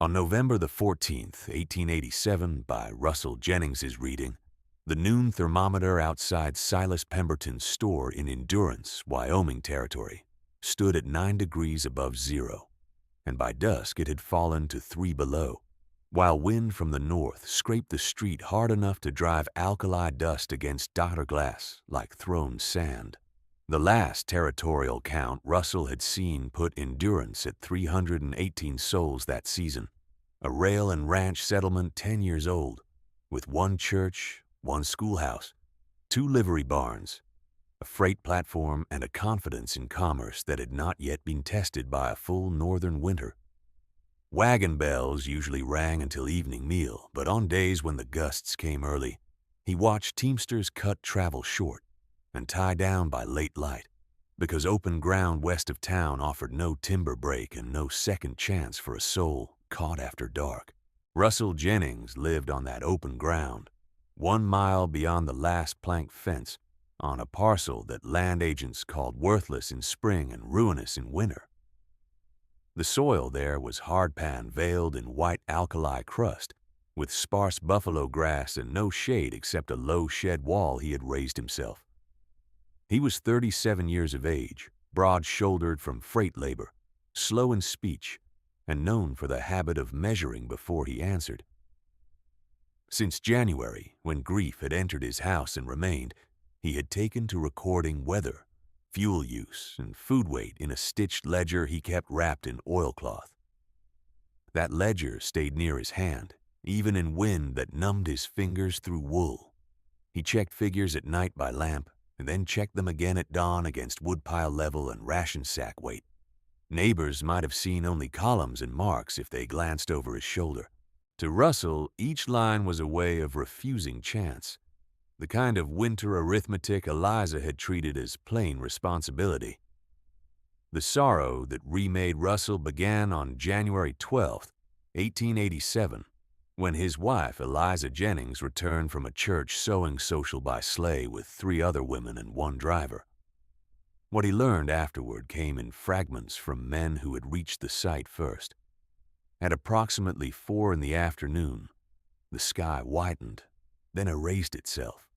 On November the 14th, 1887, by Russell Jennings's reading, the noon thermometer outside Silas Pemberton's store in Endurance, Wyoming Territory, stood at 9 degrees above zero, and by dusk it had fallen to 3 below, while wind from the north scraped the street hard enough to drive alkali dust against Dr. Glass like thrown sand. The last territorial count Russell had seen put Endurance at 318 souls that season, a rail and ranch settlement 10 years old, with one church, one schoolhouse, 2 livery barns, a freight platform, and a confidence in commerce that had not yet been tested by a full northern winter. Wagon bells usually rang until evening meal, but on days when the gusts came early, he watched teamsters cut travel short and tie down by late light, because open ground west of town offered no timber break and no second chance for a soul caught after dark. Russell Jennings lived on that open ground, 1 mile beyond the last plank fence, on a parcel that land agents called worthless in spring and ruinous in winter. The soil there was hardpan veiled in white alkali crust, with sparse buffalo grass and no shade except a low shed wall he had raised himself. He was 37 years of age, broad-shouldered from freight labor, slow in speech, and known for the habit of measuring before he answered. Since January, when grief had entered his house and remained, he had taken to recording weather, fuel use, and food weight in a stitched ledger he kept wrapped in oilcloth. That ledger stayed near his hand, even in wind that numbed his fingers through wool. He checked figures at night by lamp, and then checked them again at dawn against woodpile level and ration sack weight. Neighbors might have seen only columns and marks if they glanced over his shoulder. To Russell, each line was a way of refusing chance, the kind of winter arithmetic Eliza had treated as plain responsibility. The sorrow that remade Russell began on January 12, 1887, when his wife, Eliza Jennings, returned from a church sewing social by sleigh with 3 other women and 1 driver. What he learned afterward came in fragments from men who had reached the site first. At approximately 4 in the afternoon, the sky whitened, then erased itself.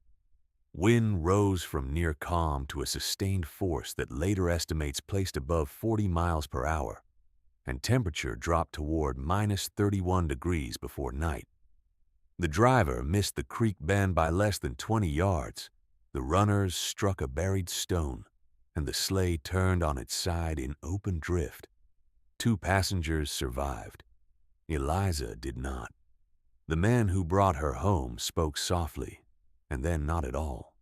Wind rose from near calm to a sustained force that later estimates placed above 40 miles per hour, and temperature dropped toward minus 31 degrees before night. The driver missed the creek bend by less than 20 yards. The runners struck a buried stone, and the sleigh turned on its side in open drift. 2 passengers survived. Eliza did not. The men who brought her home spoke softly, and then not at all,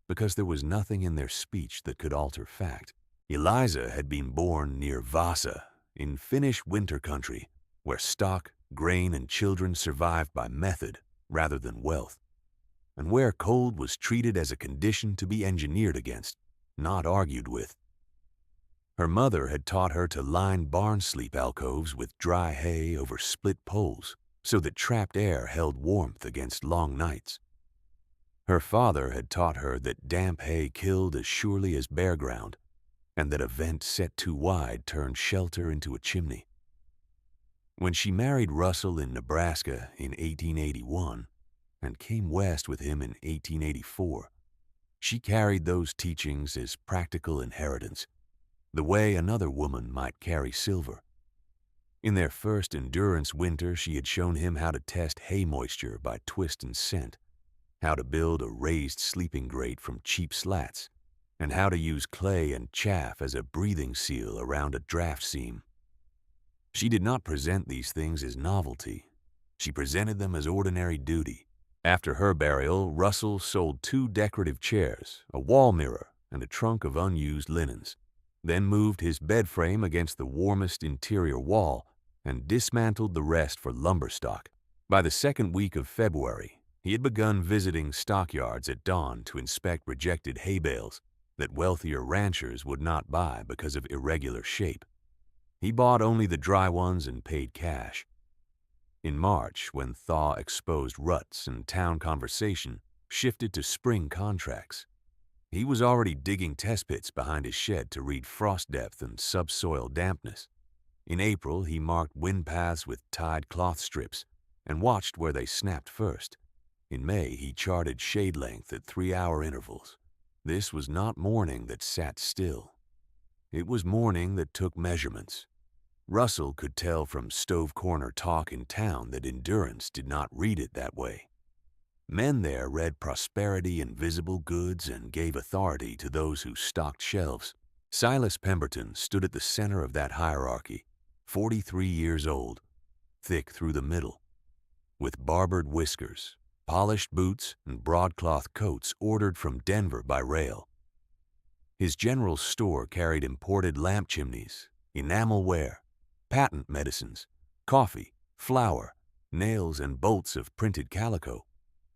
because there was nothing in their speech that could alter fact. Eliza had been born near Vasa, in Finnish winter country, where stock, grain, and children survived by method rather than wealth, and where cold was treated as a condition to be engineered against, not argued with. Her mother had taught her to line barn sleep alcoves with dry hay over split poles so that trapped air held warmth against long nights. Her father had taught her that damp hay killed as surely as bare ground, and that a vent set too wide turned shelter into a chimney. When she married Russell in Nebraska in 1881 and came west with him in 1884, she carried those teachings as practical inheritance, the way another woman might carry silver. In their first Endurance winter, she had shown him how to test hay moisture by twist and scent, how to build a raised sleeping grate from cheap slats, and how to use clay and chaff as a breathing seal around a draft seam. She did not present these things as novelty. She presented them as ordinary duty. After her burial, Russell sold 2 decorative chairs, a wall mirror, and a trunk of unused linens, then moved his bed frame against the warmest interior wall and dismantled the rest for lumber stock. By the 2nd week of February, he had begun visiting stockyards at dawn to inspect rejected hay bales that wealthier ranchers would not buy because of irregular shape. He bought only the dry ones and paid cash. In March, when thaw exposed ruts and town conversation shifted to spring contracts, he was already digging test pits behind his shed to read frost depth and subsoil dampness. In April, he marked wind paths with tied cloth strips and watched where they snapped first. In May, he charted shade length at 3-hour intervals. This was not morning that sat still. It was morning that took measurements. Russell could tell from stove corner talk in town that Endurance did not read it that way. Men there read prosperity in visible goods and gave authority to those who stocked shelves. Silas Pemberton stood at the center of that hierarchy, 43 years old, thick through the middle, with barbered whiskers, polished boots, and broadcloth coats ordered from Denver by rail. His general store carried imported lamp chimneys, enamelware, patent medicines, coffee, flour, nails, and bolts of printed calico.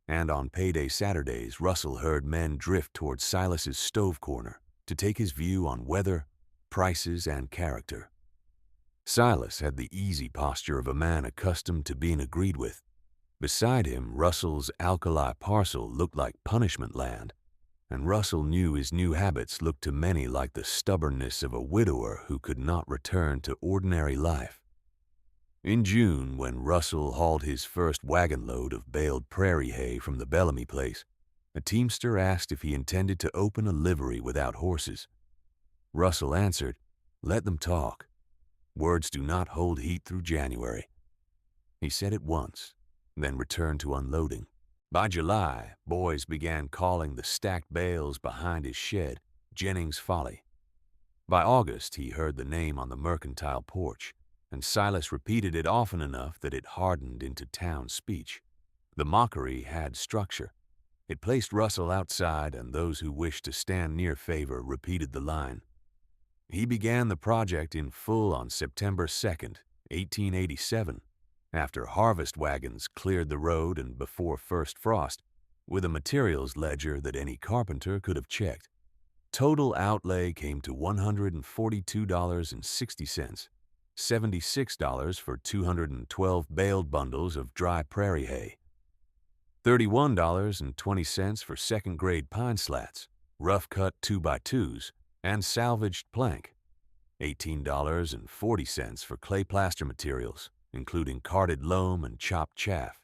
And on payday Saturdays, Russell heard men drift toward Silas's stove corner to take his view on weather, prices, and character. Silas had the easy posture of a man accustomed to being agreed with. Beside him, Russell's alkali parcel looked like punishment land, and Russell knew his new habits looked to many like the stubbornness of a widower who could not return to ordinary life. In June, when Russell hauled his first wagon load of baled prairie hay from the Bellamy place, a teamster asked if he intended to open a livery without horses. Russell answered, "Let them talk. Words do not hold heat through January." He said it once, then returned to unloading. By July, boys began calling the stacked bales behind his shed Jennings' Folly. By August, he heard the name on the mercantile porch, and Silas repeated it often enough that it hardened into town speech. The mockery had structure. It placed Russell outside, and those who wished to stand near favor repeated the line. He began the project in full on September 2nd, 1887, after harvest wagons cleared the road and before first frost, with a materials ledger that any carpenter could have checked. Total outlay came to $142.60, $76 for 212 baled bundles of dry prairie hay, $31.20 for second-grade pine slats, rough-cut 2x2s, and salvaged plank, $18.40 for clay plaster materials, including carded loam and chopped chaff,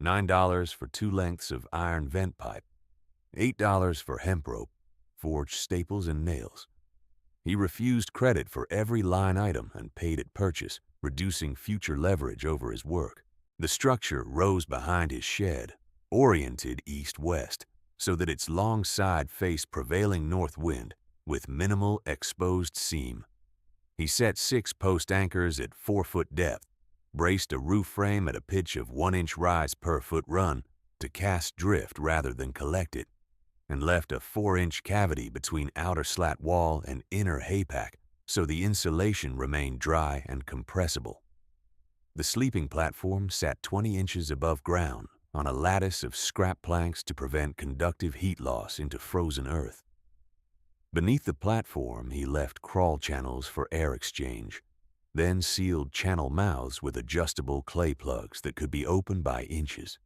$9 for 2 lengths of iron vent pipe, $8 for hemp rope, forged staples, and nails. He refused credit for every line item and paid at purchase, reducing future leverage over his work. The structure rose behind his shed, oriented east-west, so that its long side faced prevailing north wind with minimal exposed seam. He set 6 post anchors at 4-foot depth, braced a roof frame at a pitch of 1-inch rise per foot run to cast drift rather than collect it, and left a 4-inch cavity between outer slat wall and inner haypack so the insulation remained dry and compressible. The sleeping platform sat 20 inches above ground on a lattice of scrap planks to prevent conductive heat loss into frozen earth. Beneath the platform, he left crawl channels for air exchange, then sealed channel mouths with adjustable clay plugs that could be opened by inches.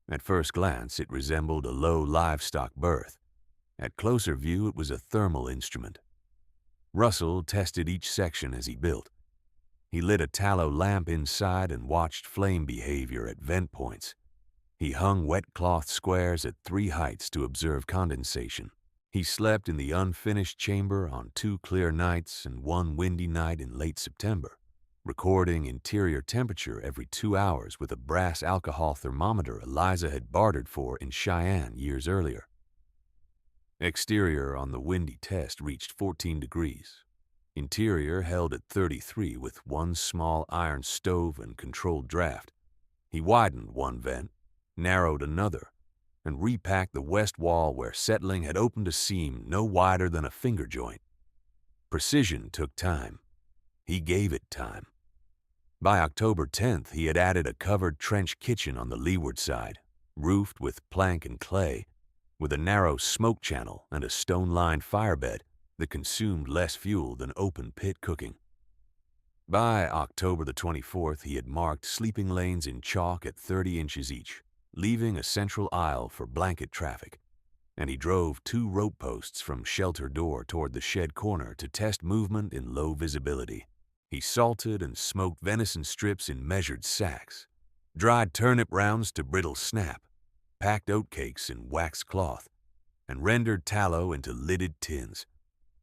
At first glance, it resembled a low livestock berth. At closer view, it was a thermal instrument. Russell tested each section as he built. He lit a tallow lamp inside and watched flame behavior at vent points. He hung wet cloth squares at 3 heights to observe condensation. He slept in the unfinished chamber on 2 clear nights and 1 windy night in late September, recording interior temperature every 2 hours with a brass alcohol thermometer Eliza had bartered for in Cheyenne years earlier. Exterior on the windy test reached 14 degrees. Interior held at 33 with 1 small iron stove and controlled draft. He widened 1 vent, narrowed another, and repacked the west wall where settling had opened a seam no wider than a finger joint. Precision took time. He gave it time. By October 10th, he had added a covered trench kitchen on the leeward side, roofed with plank and clay, with a narrow smoke channel and a stone-lined firebed that consumed less fuel than open pit cooking. By October the 24th, he had marked sleeping lanes in chalk at 30 inches each, leaving a central aisle for blanket traffic, and he drove 2 rope posts from shelter door toward the shed corner to test movement in low visibility. He salted and smoked venison strips in measured sacks, dried turnip rounds to brittle snap, packed oatcakes in wax cloth, and rendered tallow into lidded tins.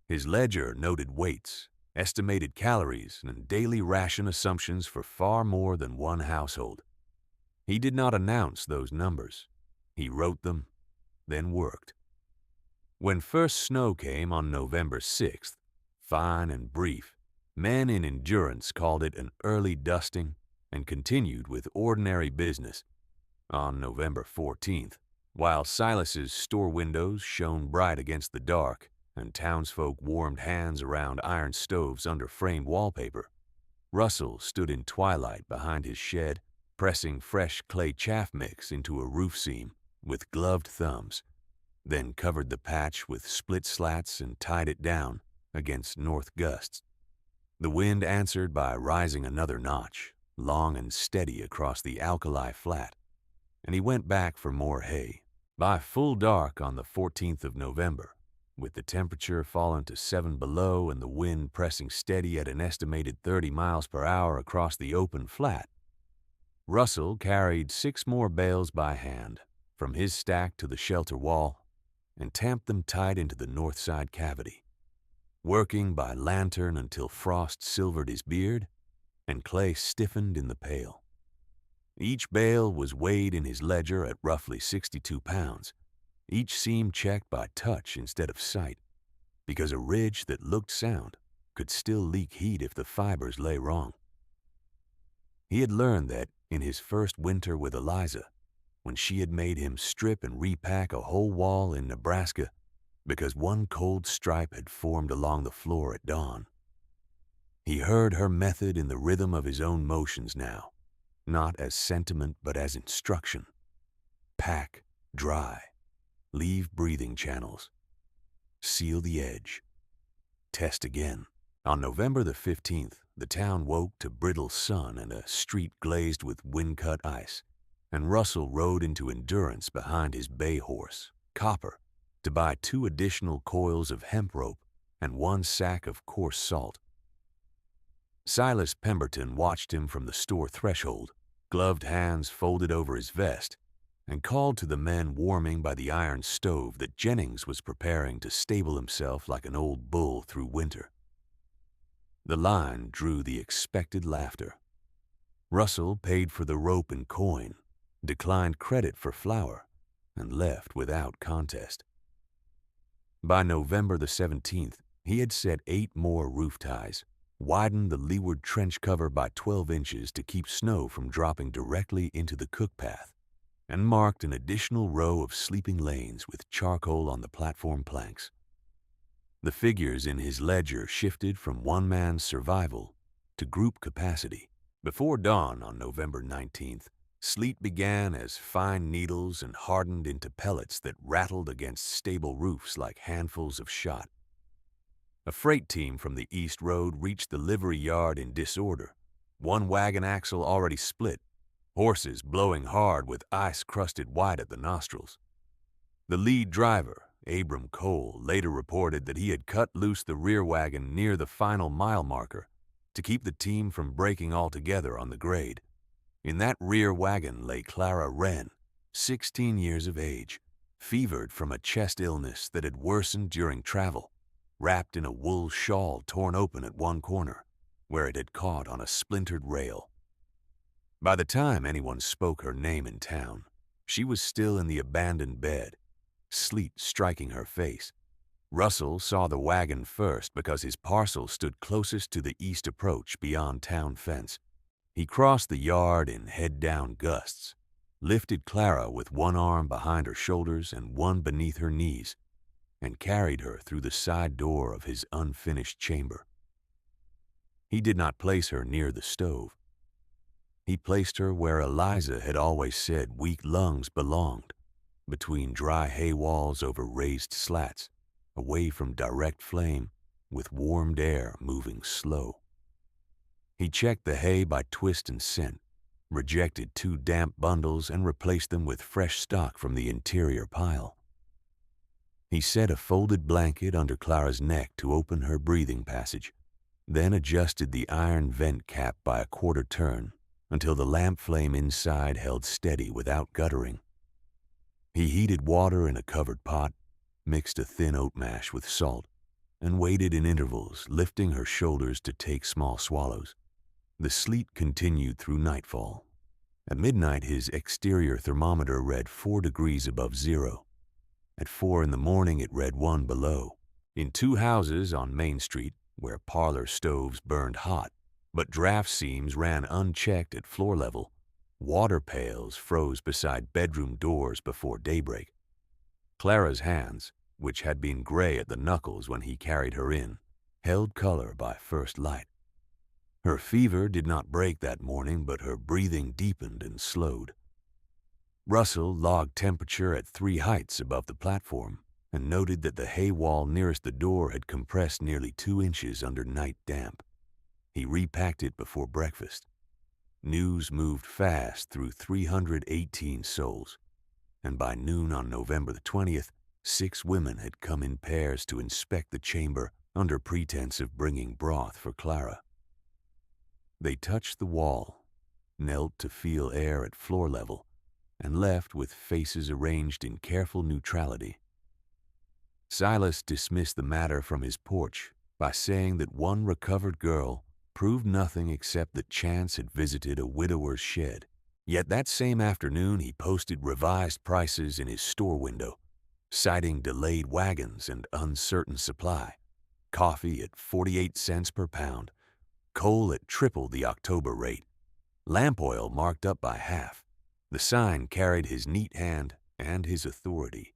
His ledger noted weights, estimated calories, and daily ration assumptions for far more than one household. He did not announce those numbers. He wrote them, then worked. When first snow came on November 6th, fine and brief, men in endurance called it an early dusting and continued with ordinary business. On November 14th, while Silas's store windows shone bright against the dark and townsfolk warmed hands around iron stoves under framed wallpaper, Russell stood in twilight behind his shed, pressing fresh clay chaff mix into a roof seam with gloved thumbs, then covered the patch with split slats and tied it down against north gusts. The wind answered by rising another notch, long and steady across the alkali flat, and he went back for more hay. By full dark on the 14th of November, with the temperature fallen to 7 below and the wind pressing steady at an estimated 30 miles per hour across the open flat, Russell carried 6 more bales by hand from his stack to the shelter wall and tamped them tight into the north side cavity, working by lantern until frost silvered his beard and clay stiffened in the pail. Each bale was weighed in his ledger at roughly 62 pounds, each seam checked by touch instead of sight, because a ridge that looked sound could still leak heat if the fibers lay wrong. He had learned that in his first winter with Eliza, when she had made him strip and repack a whole wall in Nebraska because one cold stripe had formed along the floor at dawn. He heard her method in the rhythm of his own motions now, not as sentiment but as instruction. Pack, dry, leave breathing channels, seal the edge, test again. On November the 15th, the town woke to brittle sun and a street glazed with wind-cut ice, and Russell rode into Endurance behind his bay horse, Copper, to buy 2 additional coils of hemp rope and 1 sack of coarse salt. Silas Pemberton watched him from the store threshold, gloved hands folded over his vest, and called to the men warming by the iron stove that Jennings was preparing to stable himself like an old bull through winter. The line drew the expected laughter. Russell paid for the rope and coin, declined credit for flour, and left without contest. By November the 17th, he had set 8 more roof ties, widened the leeward trench cover by 12 inches to keep snow from dropping directly into the cook path, and marked an additional row of sleeping lanes with charcoal on the platform planks. The figures in his ledger shifted from one man's survival to group capacity. Before dawn on November 19th, sleet began as fine needles and hardened into pellets that rattled against stable roofs like handfuls of shot. A freight team from the East Road reached the livery yard in disorder, one wagon axle already split, horses blowing hard with ice crusted white at the nostrils. The lead driver, Abram Cole, later reported that he had cut loose the rear wagon near the final mile marker to keep the team from breaking altogether on the grade. In that rear wagon lay Clara Wren, 16 years of age, fevered from a chest illness that had worsened during travel, wrapped in a wool shawl torn open at one corner, where it had caught on a splintered rail. By the time anyone spoke her name in town, she was still in the abandoned bed, sleet striking her face. Russell saw the wagon first because his parcel stood closest to the east approach beyond town fence. He crossed the yard in head-down gusts, lifted Clara with one arm behind her shoulders and one beneath her knees, and carried her through the side door of his unfinished chamber. He did not place her near the stove. He placed her where Eliza had always said weak lungs belonged, between dry hay walls over raised slats, away from direct flame, with warmed air moving slow. He checked the hay by twist and scent, rejected 2 damp bundles and replaced them with fresh stock from the interior pile. He set a folded blanket under Clara's neck to open her breathing passage, then adjusted the iron vent cap by a quarter turn until the lamp flame inside held steady without guttering. He heated water in a covered pot, mixed a thin oat mash with salt, and waited in intervals, lifting her shoulders to take small swallows. The sleet continued through nightfall. At midnight, his exterior thermometer read 4 degrees above zero. At 4 in the morning, it read 1 below. In 2 houses on Main Street, where parlor stoves burned hot, but draft seams ran unchecked at floor level, water pails froze beside bedroom doors before daybreak. Clara's hands, which had been gray at the knuckles when he carried her in, held color by first light. Her fever did not break that morning, but her breathing deepened and slowed. Russell logged temperature at 3 heights above the platform and noted that the hay wall nearest the door had compressed nearly 2 inches under night damp. He repacked it before breakfast. News moved fast through 318 souls, and by noon on November the 20th, 6 women had come in pairs to inspect the chamber under pretense of bringing broth for Clara. They touched the wall, knelt to feel air at floor level, and left with faces arranged in careful neutrality. Silas dismissed the matter from his porch by saying that one recovered girl proved nothing except that chance had visited a widower's shed. Yet that same afternoon he posted revised prices in his store window, citing delayed wagons and uncertain supply. Coffee at 48 cents per pound, coal at triple the October rate, lamp oil marked up by half. The sign carried his neat hand and his authority.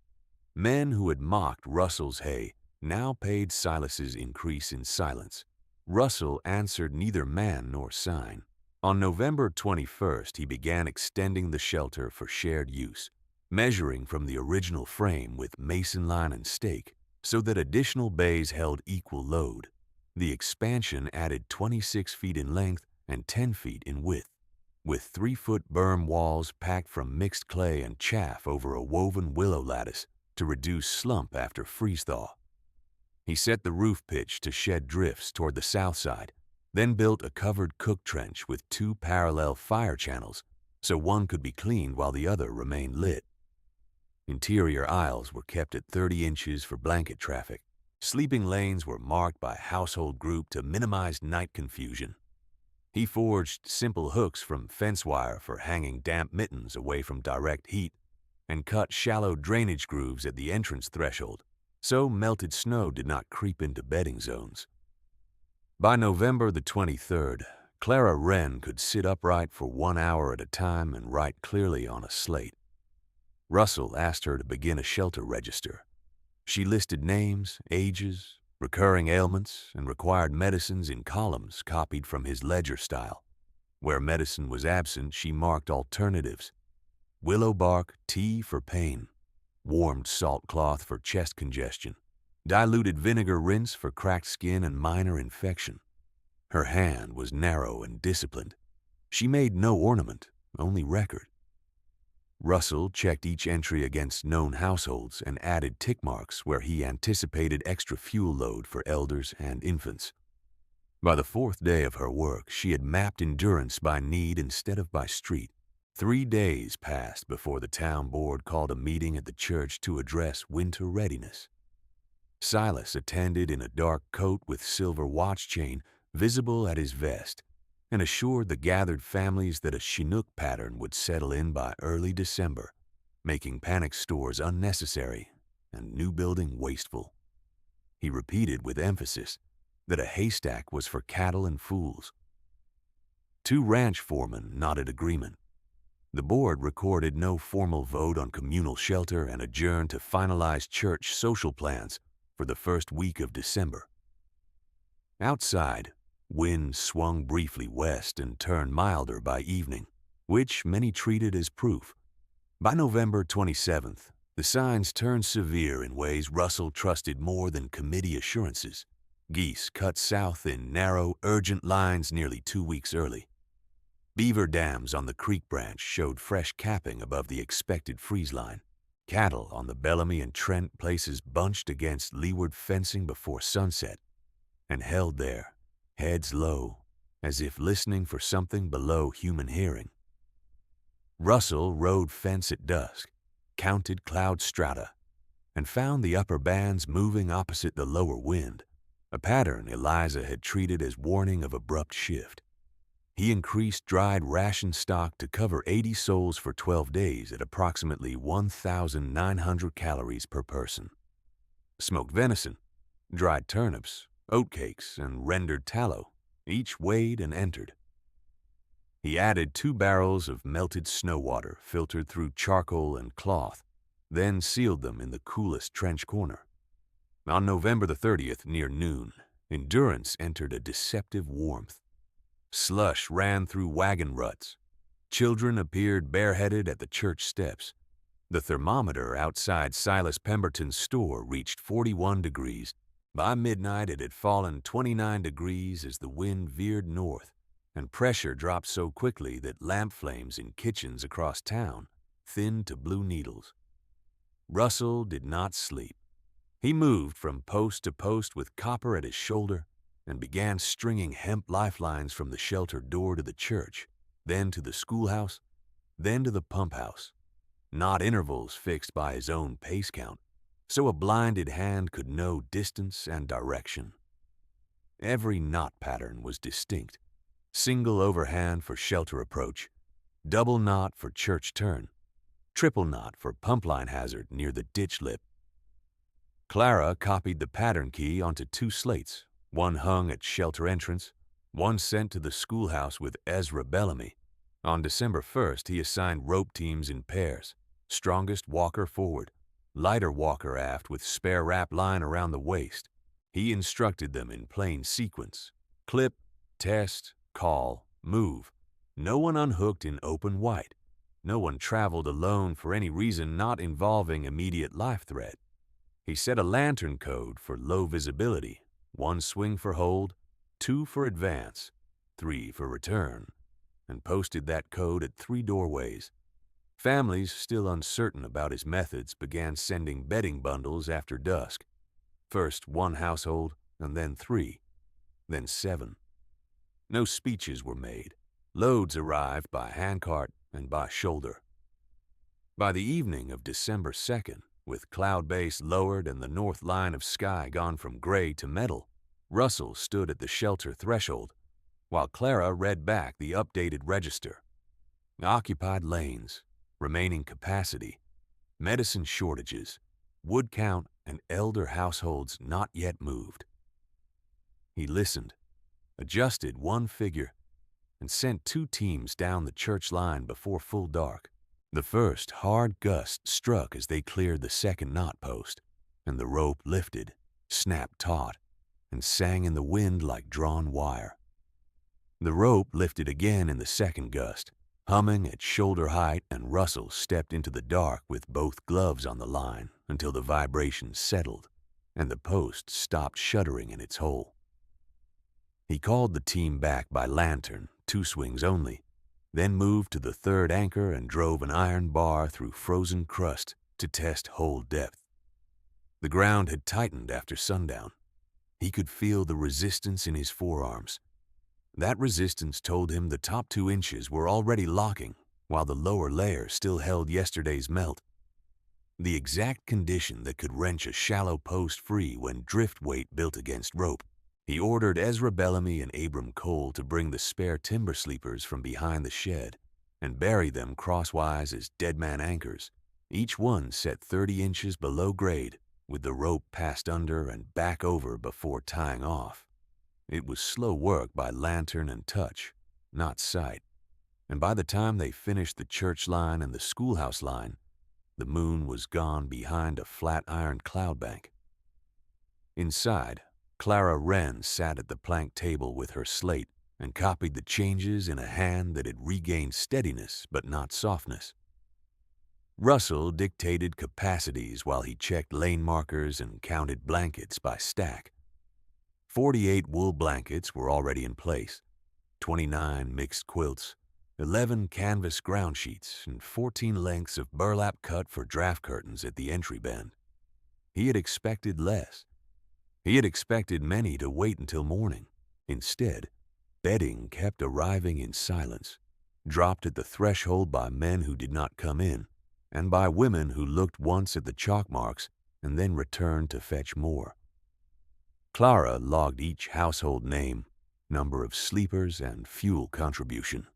Men who had mocked Russell's hay now paid Silas's increase in silence. Russell answered neither man nor sign. On November 21st, he began extending the shelter for shared use, measuring from the original frame with mason line and stake so that additional bays held equal load. The expansion added 26 feet in length and 10 feet in width, with 3-foot berm walls packed from mixed clay and chaff over a woven willow lattice to reduce slump after freeze-thaw. He set the roof pitch to shed drifts toward the south side, then built a covered cook trench with 2 parallel fire channels so one could be cleaned while the other remained lit. Interior aisles were kept at 30 inches for blanket traffic. Sleeping lanes were marked by household group to minimize night confusion. He forged simple hooks from fence wire for hanging damp mittens away from direct heat and cut shallow drainage grooves at the entrance threshold so melted snow did not creep into bedding zones. By November the 23rd, Clara Wren could sit upright for 1 hour at a time and write clearly on a slate. Russell asked her to begin a shelter register. She listed names, ages, recurring ailments, and required medicines in columns copied from his ledger style. Where medicine was absent, she marked alternatives: willow bark tea for pain, warmed salt cloth for chest congestion, diluted vinegar rinse for cracked skin and minor infection. Her hand was narrow and disciplined. She made no ornament, only record. Russell checked each entry against known households and added tick marks where he anticipated extra fuel load for elders and infants. By the 4th day of her work, she had mapped endurance by need instead of by street. 3 days passed before the town board called a meeting at the church to address winter readiness. Silas attended in a dark coat with silver watch chain visible at his vest and assured the gathered families that a Chinook pattern would settle in by early December, making panic stores unnecessary and new building wasteful. He repeated with emphasis that a haystack was for cattle and fools. 2 ranch foremen nodded agreement. The board recorded no formal vote on communal shelter and adjourned to finalize church social plans for the first week of December. Outside, wind swung briefly west and turned milder by evening, which many treated as proof. By November 27th, the signs turned severe in ways Russell trusted more than committee assurances. Geese cut south in narrow, urgent lines nearly 2 weeks early. Beaver dams on the creek branch showed fresh capping above the expected freeze line. Cattle on the Bellamy and Trent places bunched against leeward fencing before sunset and held there, heads low, as if listening for something below human hearing. Russell rode fence at dusk, counted cloud strata, and found the upper bands moving opposite the lower wind, a pattern Eliza had treated as warning of abrupt shift. He increased dried ration stock to cover 80 souls for 12 days at approximately 1,900 calories per person. Smoked venison, dried turnips, oatcakes, and rendered tallow, each weighed and entered. He added 2 barrels of melted snow water filtered through charcoal and cloth, then sealed them in the coolest trench corner. On November the 30th, near noon, Endurance entered a deceptive warmth. Slush ran through wagon ruts. Children appeared bareheaded at the church steps. The thermometer outside Silas Pemberton's store reached 41 degrees. By midnight, it had fallen 29 degrees as the wind veered north, and pressure dropped so quickly that lamp flames in kitchens across town thinned to blue needles. Russell did not sleep. He moved from post to post with copper at his shoulder and began stringing hemp lifelines from the shelter door to the church, then to the schoolhouse, then to the pump house. Not intervals fixed by his own pace count, so a blinded hand could know distance and direction. Every knot pattern was distinct. Single overhand for shelter approach, double knot for church turn, triple knot for pump line hazard near the ditch lip. Clara copied the pattern key onto 2 slates, one hung at shelter entrance, one sent to the schoolhouse with Ezra Bellamy. On December 1st, he assigned rope teams in pairs, strongest walker forward, lighter walker aft with spare wrap line around the waist. He instructed them in plain sequence: clip, test, call, move. No one unhooked in open white. No one traveled alone for any reason not involving immediate life threat. He set a lantern code for low visibility: 1 swing for hold, 2 for advance, 3 for return, and posted that code at 3 doorways. Families still uncertain about his methods began sending bedding bundles after dusk. First 1 household, and then 3, then 7. No speeches were made. Loads arrived by handcart and by shoulder. By the evening of December 2nd, with cloud base lowered and the north line of sky gone from gray to metal, Russell stood at the shelter threshold, while Clara read back the updated register. Occupied lanes, remaining capacity, medicine shortages, wood count, and elder households not yet moved. He listened, adjusted 1 figure, and sent 2 teams down the church line before full dark. The first hard gust struck as they cleared the second knot post, and the rope lifted, snapped taut, and sang in the wind like drawn wire. The rope lifted again in the second gust, humming at shoulder height, and Russell stepped into the dark with both gloves on the line until the vibration settled and the post stopped shuddering in its hole. He called the team back by lantern, 2 swings only, then moved to the 3rd anchor and drove an iron bar through frozen crust to test hole depth. The ground had tightened after sundown. He could feel the resistance in his forearms. That resistance told him the top 2 inches were already locking, while the lower layer still held yesterday's melt. The exact condition that could wrench a shallow post free when drift weight built against rope. He ordered Ezra Bellamy and Abram Cole to bring the spare timber sleepers from behind the shed and bury them crosswise as deadman anchors, each one set 30 inches below grade, with the rope passed under and back over before tying off. It was slow work by lantern and touch, not sight, and by the time they finished the church line and the schoolhouse line, the moon was gone behind a flat iron cloud bank. Inside, Clara Wren sat at the plank table with her slate and copied the changes in a hand that had regained steadiness but not softness. Russell dictated capacities while he checked lane markers and counted blankets by stack. 48 wool blankets were already in place, 29 mixed quilts, 11 canvas ground sheets, and 14 lengths of burlap cut for draft curtains at the entry bend. He had expected less. He had expected many to wait until morning. Instead, bedding kept arriving in silence, dropped at the threshold by men who did not come in, and by women who looked once at the chalk marks and then returned to fetch more. Clara logged each household name, number of sleepers, and fuel contribution.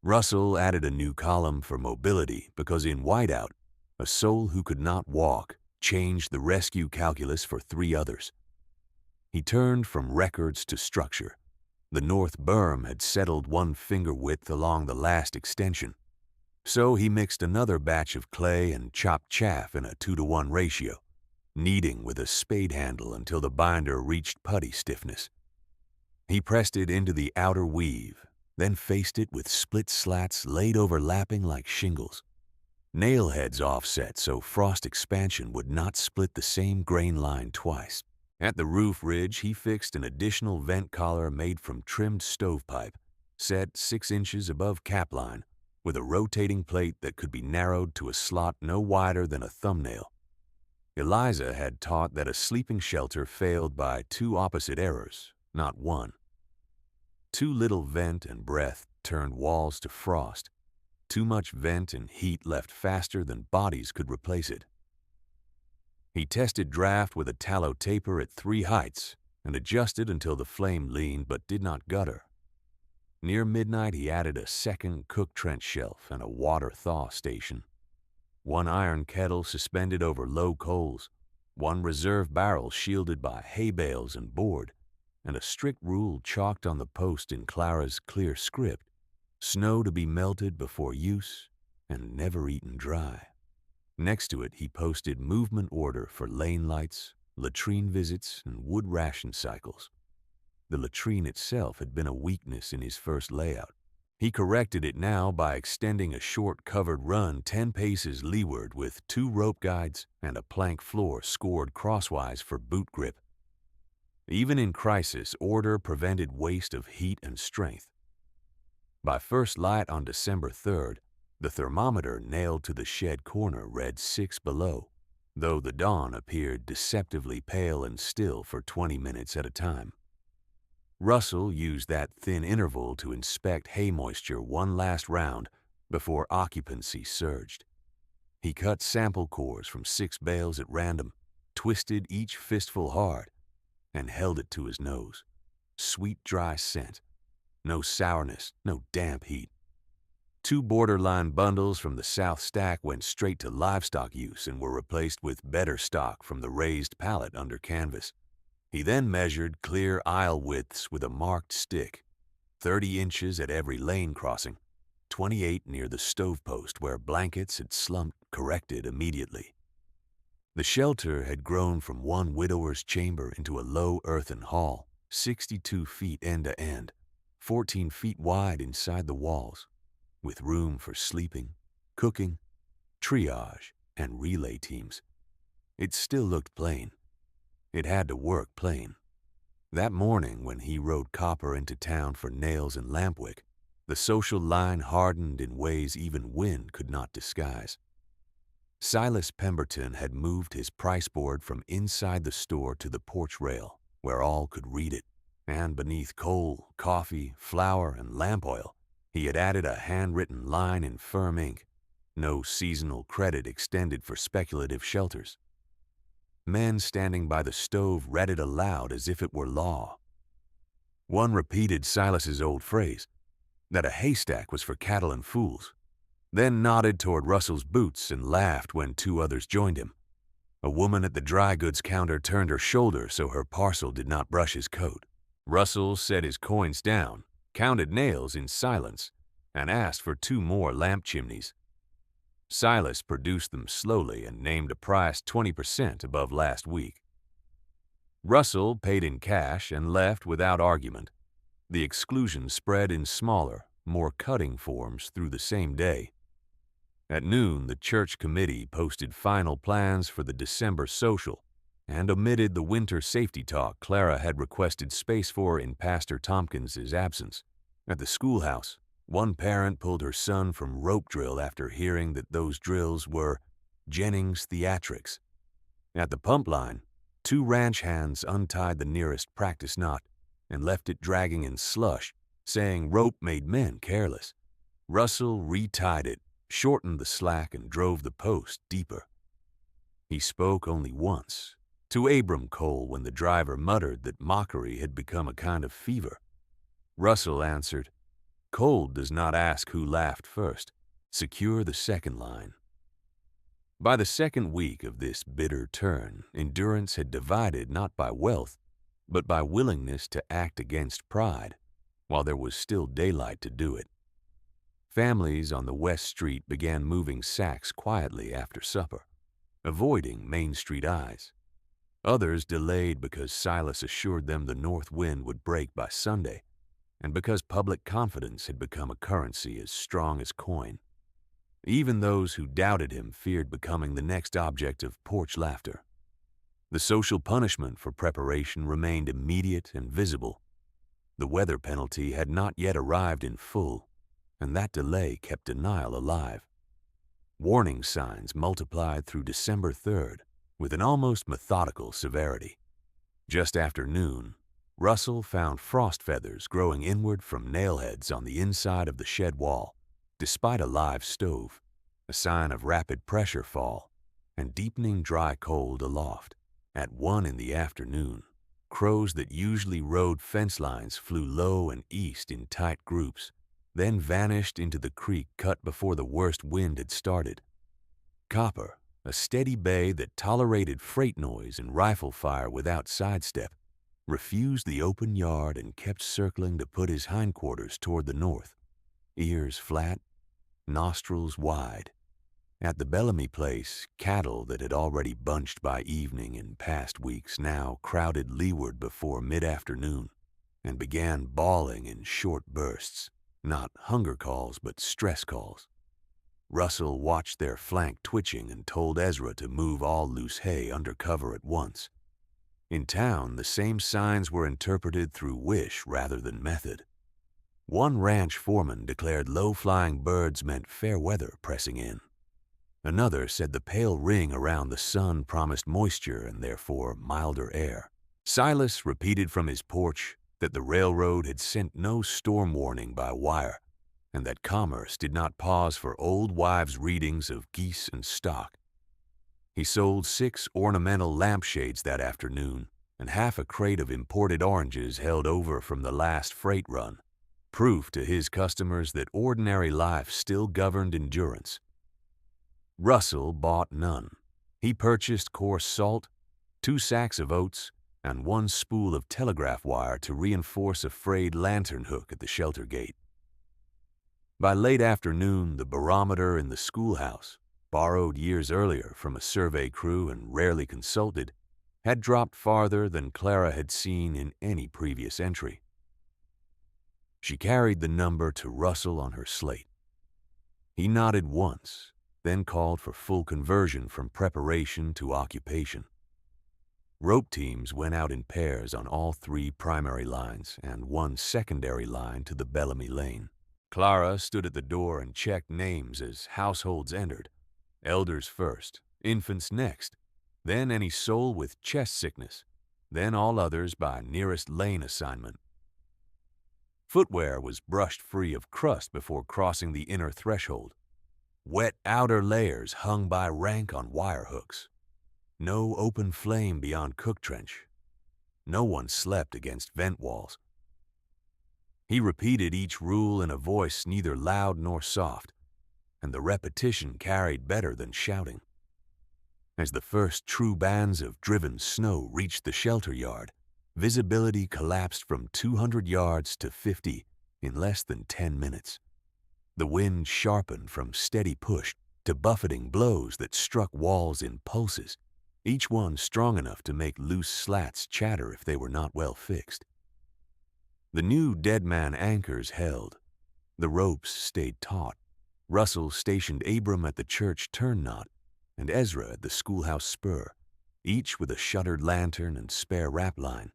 Russell added a new column for mobility because in whiteout, a soul who could not walk changed the rescue calculus for 3 others. He turned from records to structure. The north berm had settled 1 finger width along the last extension, so he mixed another batch of clay and chopped chaff in a 2-to-1 ratio, kneading with a spade handle until the binder reached putty stiffness. He pressed it into the outer weave, then faced it with split slats laid overlapping like shingles. Nail heads offset so frost expansion would not split the same grain line twice. At the roof ridge, he fixed an additional vent collar made from trimmed stovepipe, set 6 inches above cap line, with a rotating plate that could be narrowed to a slot no wider than a thumbnail. Eliza had taught that a sleeping shelter failed by 2 opposite errors, not 1. Too little vent and breath turned walls to frost. Too much vent and heat left faster than bodies could replace it. He tested draft with a tallow taper at 3 heights and adjusted until the flame leaned but did not gutter. Near midnight, he added a second cook trench shelf and a water thaw station. 1 iron kettle suspended over low coals, 1 reserve barrel shielded by hay bales and board, and a strict rule chalked on the post in Clara's clear script: snow to be melted before use and never eaten dry. Next to it, he posted movement order for lane lights, latrine visits, and wood ration cycles. The latrine itself had been a weakness in his first layout. He corrected it now by extending a short covered run 10 paces leeward with 2 rope guides and a plank floor scored crosswise for boot grip. Even in crisis, order prevented waste of heat and strength. By first light on December 3rd, the thermometer nailed to the shed corner read 6 below, though the dawn appeared deceptively pale and still for 20 minutes at a time. Russell used that thin interval to inspect hay moisture one last round before occupancy surged. He cut sample cores from 6 bales at random, twisted each fistful hard, and held it to his nose. Sweet, dry scent. No sourness, no damp heat. 2 borderline bundles from the south stack went straight to livestock use and were replaced with better stock from the raised pallet under canvas. He then measured clear aisle widths with a marked stick, 30 inches at every lane crossing, 28 near the stovepost where blankets had slumped, corrected immediately. The shelter had grown from 1 widower's chamber into a low earthen hall, 62 feet end to end, 14 feet wide inside the walls, with room for sleeping, cooking, triage, and relay teams. It still looked plain. It had to work plain. That morning when he rode Copper into town for nails and lampwick, the social line hardened in ways even wind could not disguise. Silas Pemberton had moved his price board from inside the store to the porch rail, where all could read it, and beneath coal, coffee, flour, and lamp oil, he had added a handwritten line in firm ink: no seasonal credit extended for speculative shelters. Men standing by the stove read it aloud as if it were law. One repeated Silas's old phrase, that a haystack was for cattle and fools, then nodded toward Russell's boots and laughed when 2 others joined him. A woman at the dry goods counter turned her shoulder so her parcel did not brush his coat. Russell set his coins down, counted nails in silence, and asked for 2 more lamp chimneys. Silas produced them slowly and named a price 20% above last week. Russell paid in cash and left without argument. The exclusion spread in smaller, more cutting forms through the same day. At noon, the church committee posted final plans for the December social and omitted the winter safety talk Clara had requested space for in Pastor Tompkins's absence. At the schoolhouse, 1 parent pulled her son from rope drill after hearing that those drills were Jennings theatrics. At the pump line, 2 ranch hands untied the nearest practice knot and left it dragging in slush, saying rope made men careless. Russell retied it, shortened the slack, and drove the post deeper. He spoke only once, to Abram Cole, when the driver muttered that mockery had become a kind of fever. Russell answered, "Cold does not ask who laughed first. Secure the second line." By the second week of this bitter turn, endurance had divided not by wealth, but by willingness to act against pride, while there was still daylight to do it. Families on the West Street began moving sacks quietly after supper, avoiding Main Street eyes. Others delayed because Silas assured them the north wind would break by Sunday, and because public confidence had become a currency as strong as coin. Even those who doubted him feared becoming the next object of porch laughter. The social punishment for preparation remained immediate and visible. The weather penalty had not yet arrived in full, and that delay kept denial alive. Warning signs multiplied through December 3rd with an almost methodical severity. Just after noon, Russell found frost feathers growing inward from nailheads on the inside of the shed wall, despite a live stove, a sign of rapid pressure fall and deepening dry cold aloft. At 1 in the afternoon, crows that usually rode fence lines flew low and east in tight groups, then vanished into the creek cut before the worst wind had started. Copper, a steady bay that tolerated freight noise and rifle fire without sidestep, refused the open yard and kept circling to put his hindquarters toward the north, ears flat, nostrils wide. At the Bellamy place, cattle that had already bunched by evening in past weeks now crowded leeward before mid-afternoon and began bawling in short bursts, not hunger calls but stress calls. Russell watched their flank twitching and told Ezra to move all loose hay under cover at once. In town, the same signs were interpreted through wish rather than method. One ranch foreman declared low-flying birds meant fair weather pressing in. Another said the pale ring around the sun promised moisture and therefore milder air. Silas repeated from his porch that the railroad had sent no storm warning by wire, and that commerce did not pause for old wives' readings of geese and stock. He sold 6 ornamental lampshades that afternoon and half a crate of imported oranges held over from the last freight run, proof to his customers that ordinary life still governed endurance. Russell bought none. He purchased coarse salt, 2 sacks of oats, and 1 spool of telegraph wire to reinforce a frayed lantern hook at the shelter gate. By late afternoon, the barometer in the schoolhouse, borrowed years earlier from a survey crew and rarely consulted, had dropped farther than Clara had seen in any previous entry. She carried the number to Russell on her slate. He nodded once, then called for full conversion from preparation to occupation. Rope teams went out in pairs on all 3 primary lines and 1 secondary line to the Bellamy Lane. Clara stood at the door and checked names as households entered. Elders first, infants next, then any soul with chest sickness, then all others by nearest lane assignment. Footwear was brushed free of crust before crossing the inner threshold. Wet outer layers hung by rank on wire hooks. No open flame beyond cook trench. No one slept against vent walls. He repeated each rule in a voice neither loud nor soft, and the repetition carried better than shouting. As the first true bands of driven snow reached the shelter yard, visibility collapsed from 200 yards to 50 in less than 10 minutes. The wind sharpened from steady push to buffeting blows that struck walls in pulses, each one strong enough to make loose slats chatter if they were not well fixed. The new dead man anchors held. The ropes stayed taut. Russell stationed Abram at the church turn knot and Ezra at the schoolhouse spur, each with a shuttered lantern and spare wrap line.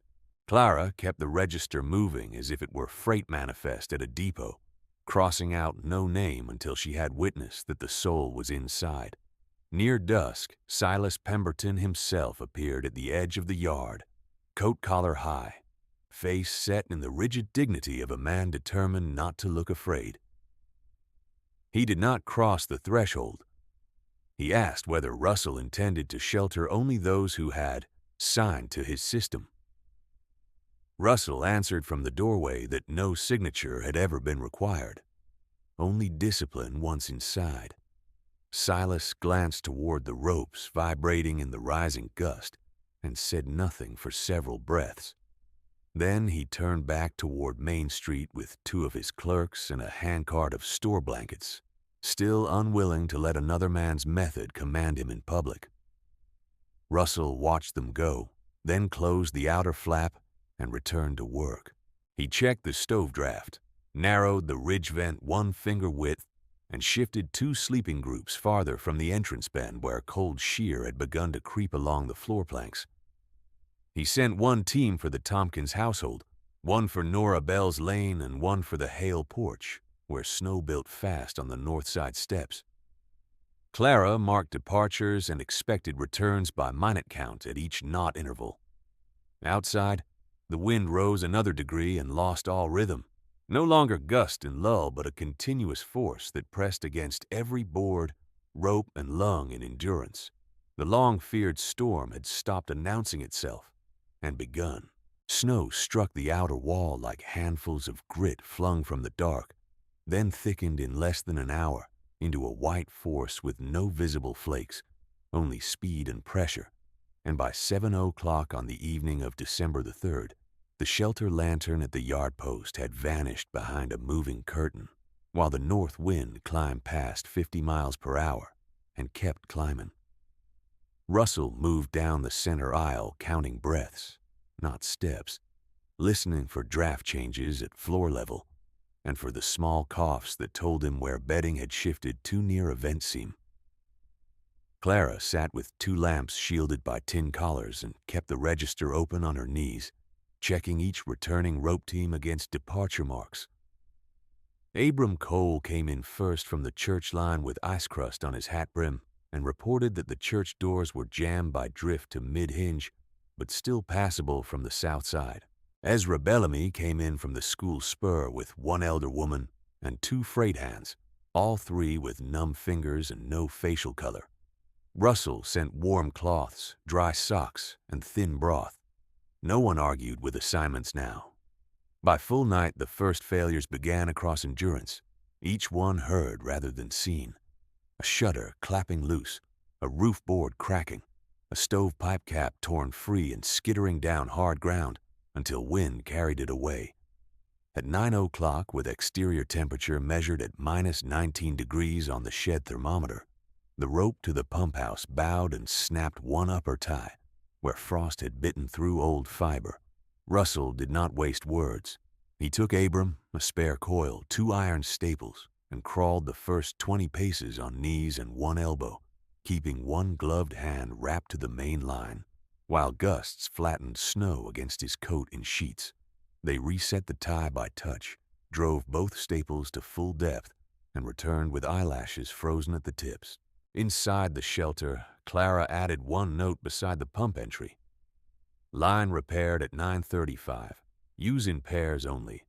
Clara kept the register moving as if it were freight manifest at a depot, crossing out no name until she had witness that the soul was inside. Near dusk, Silas Pemberton himself appeared at the edge of the yard, coat collar high, face set in the rigid dignity of a man determined not to look afraid. He did not cross the threshold. He asked whether Russell intended to shelter only those who had signed to his system. Russell answered from the doorway that no signature had ever been required, only discipline once inside. Silas glanced toward the ropes vibrating in the rising gust and said nothing for several breaths. Then he turned back toward Main Street with two of his clerks and a handcart of store blankets, still unwilling to let another man's method command him in public. Russell watched them go, then closed the outer flap and returned to work. He checked the stove draft, narrowed the ridge vent 1 finger width, and shifted 2 sleeping groups farther from the entrance bend where cold shear had begun to creep along the floor planks. He sent 1 team for the Tompkins household, 1 for Nora Bell's lane and 1 for the Hale porch, where snow built fast on the north side steps. Clara marked departures and expected returns by minute count at each knot interval. Outside, the wind rose another degree and lost all rhythm. No longer gust and lull, but a continuous force that pressed against every board, rope, and lung in endurance. The long-feared storm had stopped announcing itself and begun. Snow struck the outer wall like handfuls of grit flung from the dark, then thickened in less than an hour into a white force with no visible flakes, only speed and pressure. And by 7:00 on the evening of December the 3rd, the shelter lantern at the yard post had vanished behind a moving curtain, while the north wind climbed past 50 miles per hour and kept climbing. Russell moved down the center aisle counting breaths, not steps, listening for draft changes at floor level and for the small coughs that told him where bedding had shifted too near a vent seam. Clara sat with 2 lamps shielded by tin collars and kept the register open on her knees, checking each returning rope team against departure marks. Abram Cole came in first from the church line with ice crust on his hat brim and reported that the church doors were jammed by drift to mid-hinge, but still passable from the south side. Ezra Bellamy came in from the school spur with 1 elder woman and 2 freight hands, all 3 with numb fingers and no facial color. Russell sent warm cloths, dry socks, and thin broth. No one argued with assignments now. By full night, the first failures began across endurance, each one heard rather than seen. A shutter clapping loose, a roof board cracking, a stovepipe cap torn free and skittering down hard ground until wind carried it away. At 9:00, with exterior temperature measured at -19 degrees on the shed thermometer, the rope to the pump house bowed and snapped 1 upper tie, where frost had bitten through old fiber. Russell did not waste words. He took Abram, a spare coil, 2 iron staples, and crawled the first 20 paces on knees and 1 elbow, keeping 1 gloved hand wrapped to the main line, while gusts flattened snow against his coat in sheets. They reset the tie by touch, drove both staples to full depth, and returned with eyelashes frozen at the tips. Inside the shelter, Clara added 1 note beside the pump entry. Line repaired at 9:35. Use in pairs only.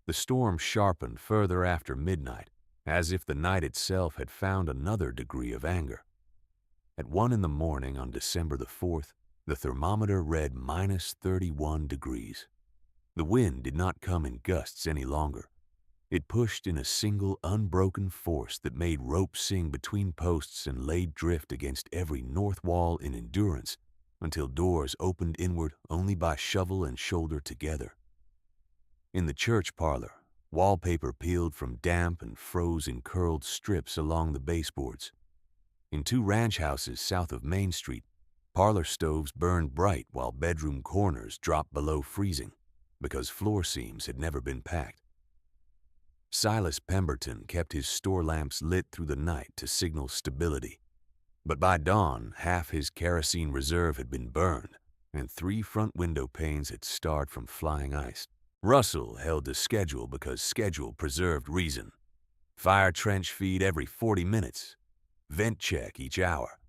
The storm sharpened further after midnight, as if the night itself had found another degree of anger. At 1 in the morning on December the 4th, the thermometer read -31 degrees. The wind did not come in gusts any longer. It pushed in a single unbroken force that made rope sing between posts and laid drift against every north wall in endurance until doors opened inward only by shovel and shoulder together. In the church parlor, wallpaper peeled from damp and froze in curled strips along the baseboards. In 2 ranch houses south of Main Street, parlor stoves burned bright while bedroom corners dropped below freezing because floor seams had never been packed. Silas Pemberton kept his store lamps lit through the night to signal stability, but by dawn half his kerosene reserve had been burned and 3 front window panes had starred from flying ice. Russell held to schedule because schedule preserved reason. Fire trench feed every 40 minutes, vent check each hour,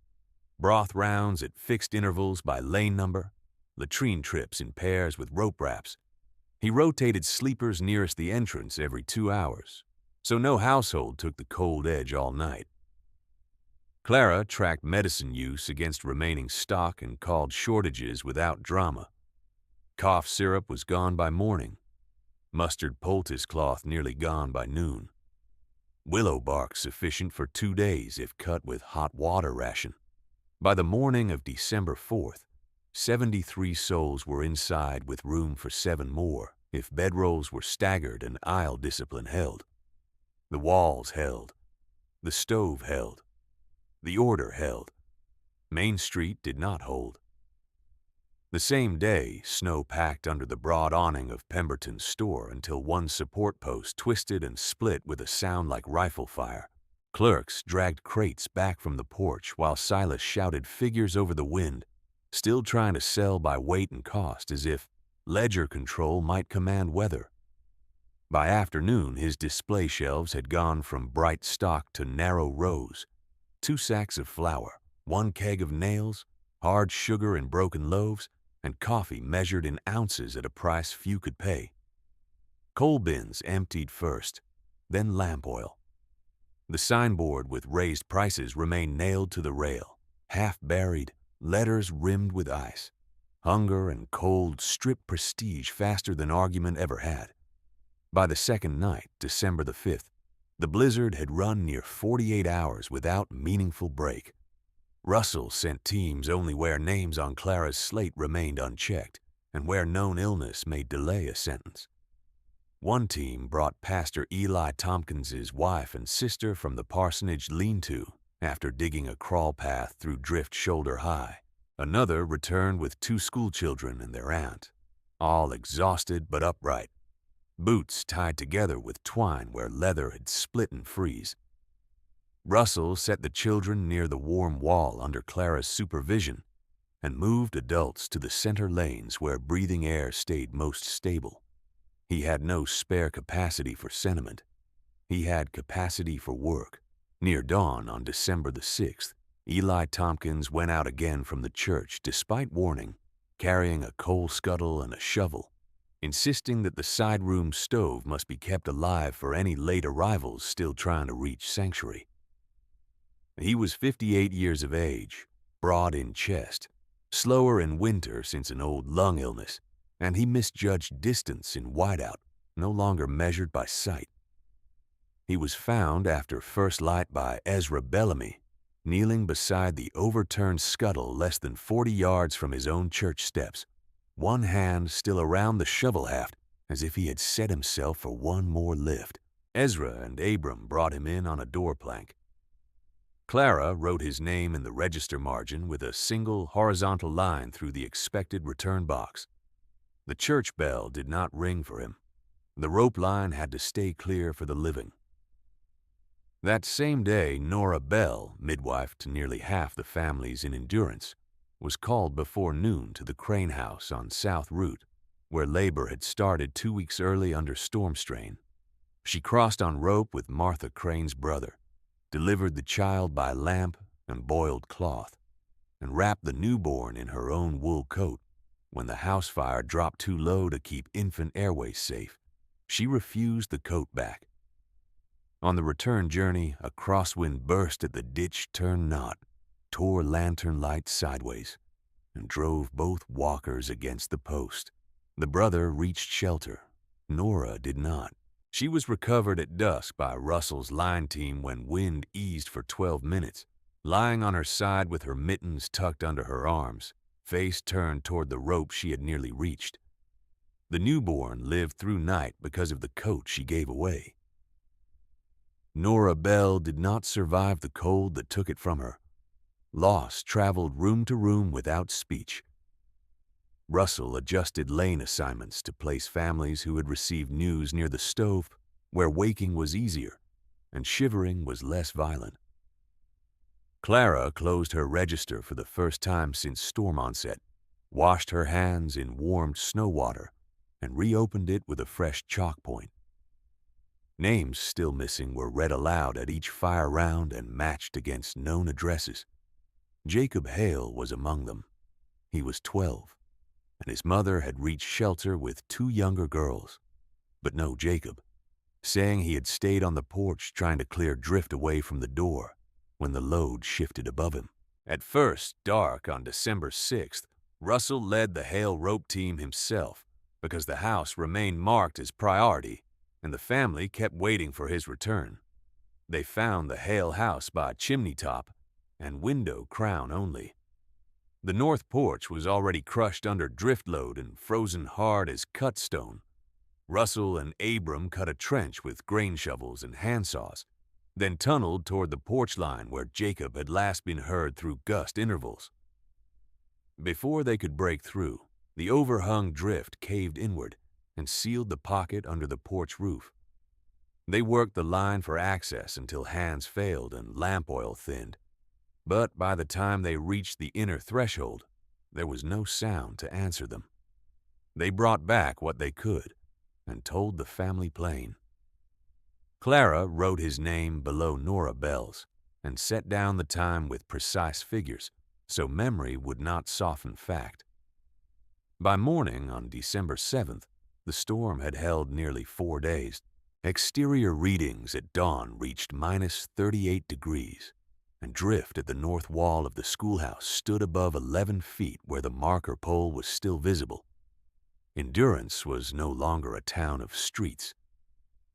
broth rounds at fixed intervals by lane number, latrine trips in pairs with rope wraps, He rotated sleepers nearest the entrance every 2 hours, so no household took the cold edge all night. Clara tracked medicine use against remaining stock and called shortages without drama. Cough syrup was gone by morning. Mustard poultice cloth nearly gone by noon. Willow bark sufficient for 2 days if cut with hot water ration. By the morning of December 4th, 73 souls were inside with room for 7 more if bedrolls were staggered and aisle discipline held. The walls held. The stove held. The order held. Main Street did not hold. The same day, snow packed under the broad awning of Pemberton's store until one support post twisted and split with a sound like rifle fire. Clerks dragged crates back from the porch while Silas shouted figures over the wind, still trying to sell by weight and cost as if ledger control might command weather. By afternoon, his display shelves had gone from bright stock to narrow rows. 2 sacks of flour, 1 keg of nails, hard sugar in broken loaves, and coffee measured in ounces at a price few could pay. Coal bins emptied first, then lamp oil. The signboard with raised prices remained nailed to the rail, half buried, letters rimmed with ice. Hunger and cold stripped prestige faster than argument ever had. By the second night, December the 5th, the blizzard had run near 48 hours without meaningful break. Russell sent teams only where names on Clara's slate remained unchecked and where known illness may delay a sentence. One team brought Pastor Eli Tompkins's wife and sister from the parsonage lean-to after digging a crawl path through drift shoulder high. Another returned with 2 schoolchildren and their aunt, all exhausted but upright, boots tied together with twine where leather had split and freeze. Russell set the children near the warm wall under Clara's supervision and moved adults to the center lanes where breathing air stayed most stable. He had no spare capacity for sentiment. He had capacity for work. Near dawn on December the 6th, Eli Tompkins went out again from the church despite warning, carrying a coal scuttle and a shovel, insisting that the side room stove must be kept alive for any late arrivals still trying to reach sanctuary. He was 58 years of age, broad in chest, slower in winter since an old lung illness, and he misjudged distance in whiteout, no longer measured by sight. He was found after first light by Ezra Bellamy, kneeling beside the overturned scuttle less than 40 yards from his own church steps, one hand still around the shovel haft as if he had set himself for one more lift. Ezra and Abram brought him in on a door plank. Clara wrote his name in the register margin with a single horizontal line through the expected return box. The church bell did not ring for him. The rope line had to stay clear for the living. That same day, Nora Bell, midwife to nearly half the families in Endurance, was called before noon to the Crane House on South Route, where labor had started 2 weeks early under storm strain. She crossed on rope with Martha Crane's brother, delivered the child by lamp and boiled cloth, and wrapped the newborn in her own wool coat. When the house fire dropped too low to keep infant airways safe, she refused the coat back. On the return journey, a crosswind burst at the ditch turn knot, tore lantern light sideways, and drove both walkers against the post. The brother reached shelter. Nora did not. She was recovered at dusk by Russell's line team when wind eased for 12 minutes, lying on her side with her mittens tucked under her arms, face turned toward the rope she had nearly reached. The newborn lived through night because of the coat she gave away. Nora Bell did not survive the cold that took it from her. Loss traveled room to room without speech. Russell adjusted lane assignments to place families who had received news near the stove, where waking was easier and shivering was less violent. Clara closed her register for the first time since storm onset, washed her hands in warmed snow water, and reopened it with a fresh chalk point. Names still missing were read aloud at each fire round and matched against known addresses. Jacob Hale was among them. He was 12. and his mother had reached shelter with 2 younger girls, but no Jacob, saying he had stayed on the porch trying to clear drift away from the door when the load shifted above him. At first dark on December 6th, Russell led the Hale rope team himself because the house remained marked as priority and the family kept waiting for his return. They found the Hale house by chimney top and window crown only. The north porch was already crushed under drift load and frozen hard as cut stone. Russell and Abram cut a trench with grain shovels and handsaws, then tunneled toward the porch line where Jacob had last been heard through gust intervals. Before they could break through, the overhung drift caved inward and sealed the pocket under the porch roof. They worked the line for access until hands failed and lamp oil thinned, but by the time they reached the inner threshold, there was no sound to answer them. They brought back what they could and told the family plain. Clara wrote his name below Nora Bell's and set down the time with precise figures so memory would not soften fact. By morning on December 7th, the storm had held nearly 4 days. Exterior readings at dawn reached minus 38 degrees, and drift at the north wall of the schoolhouse stood above 11 feet where the marker pole was still visible. Endurance was no longer a town of streets.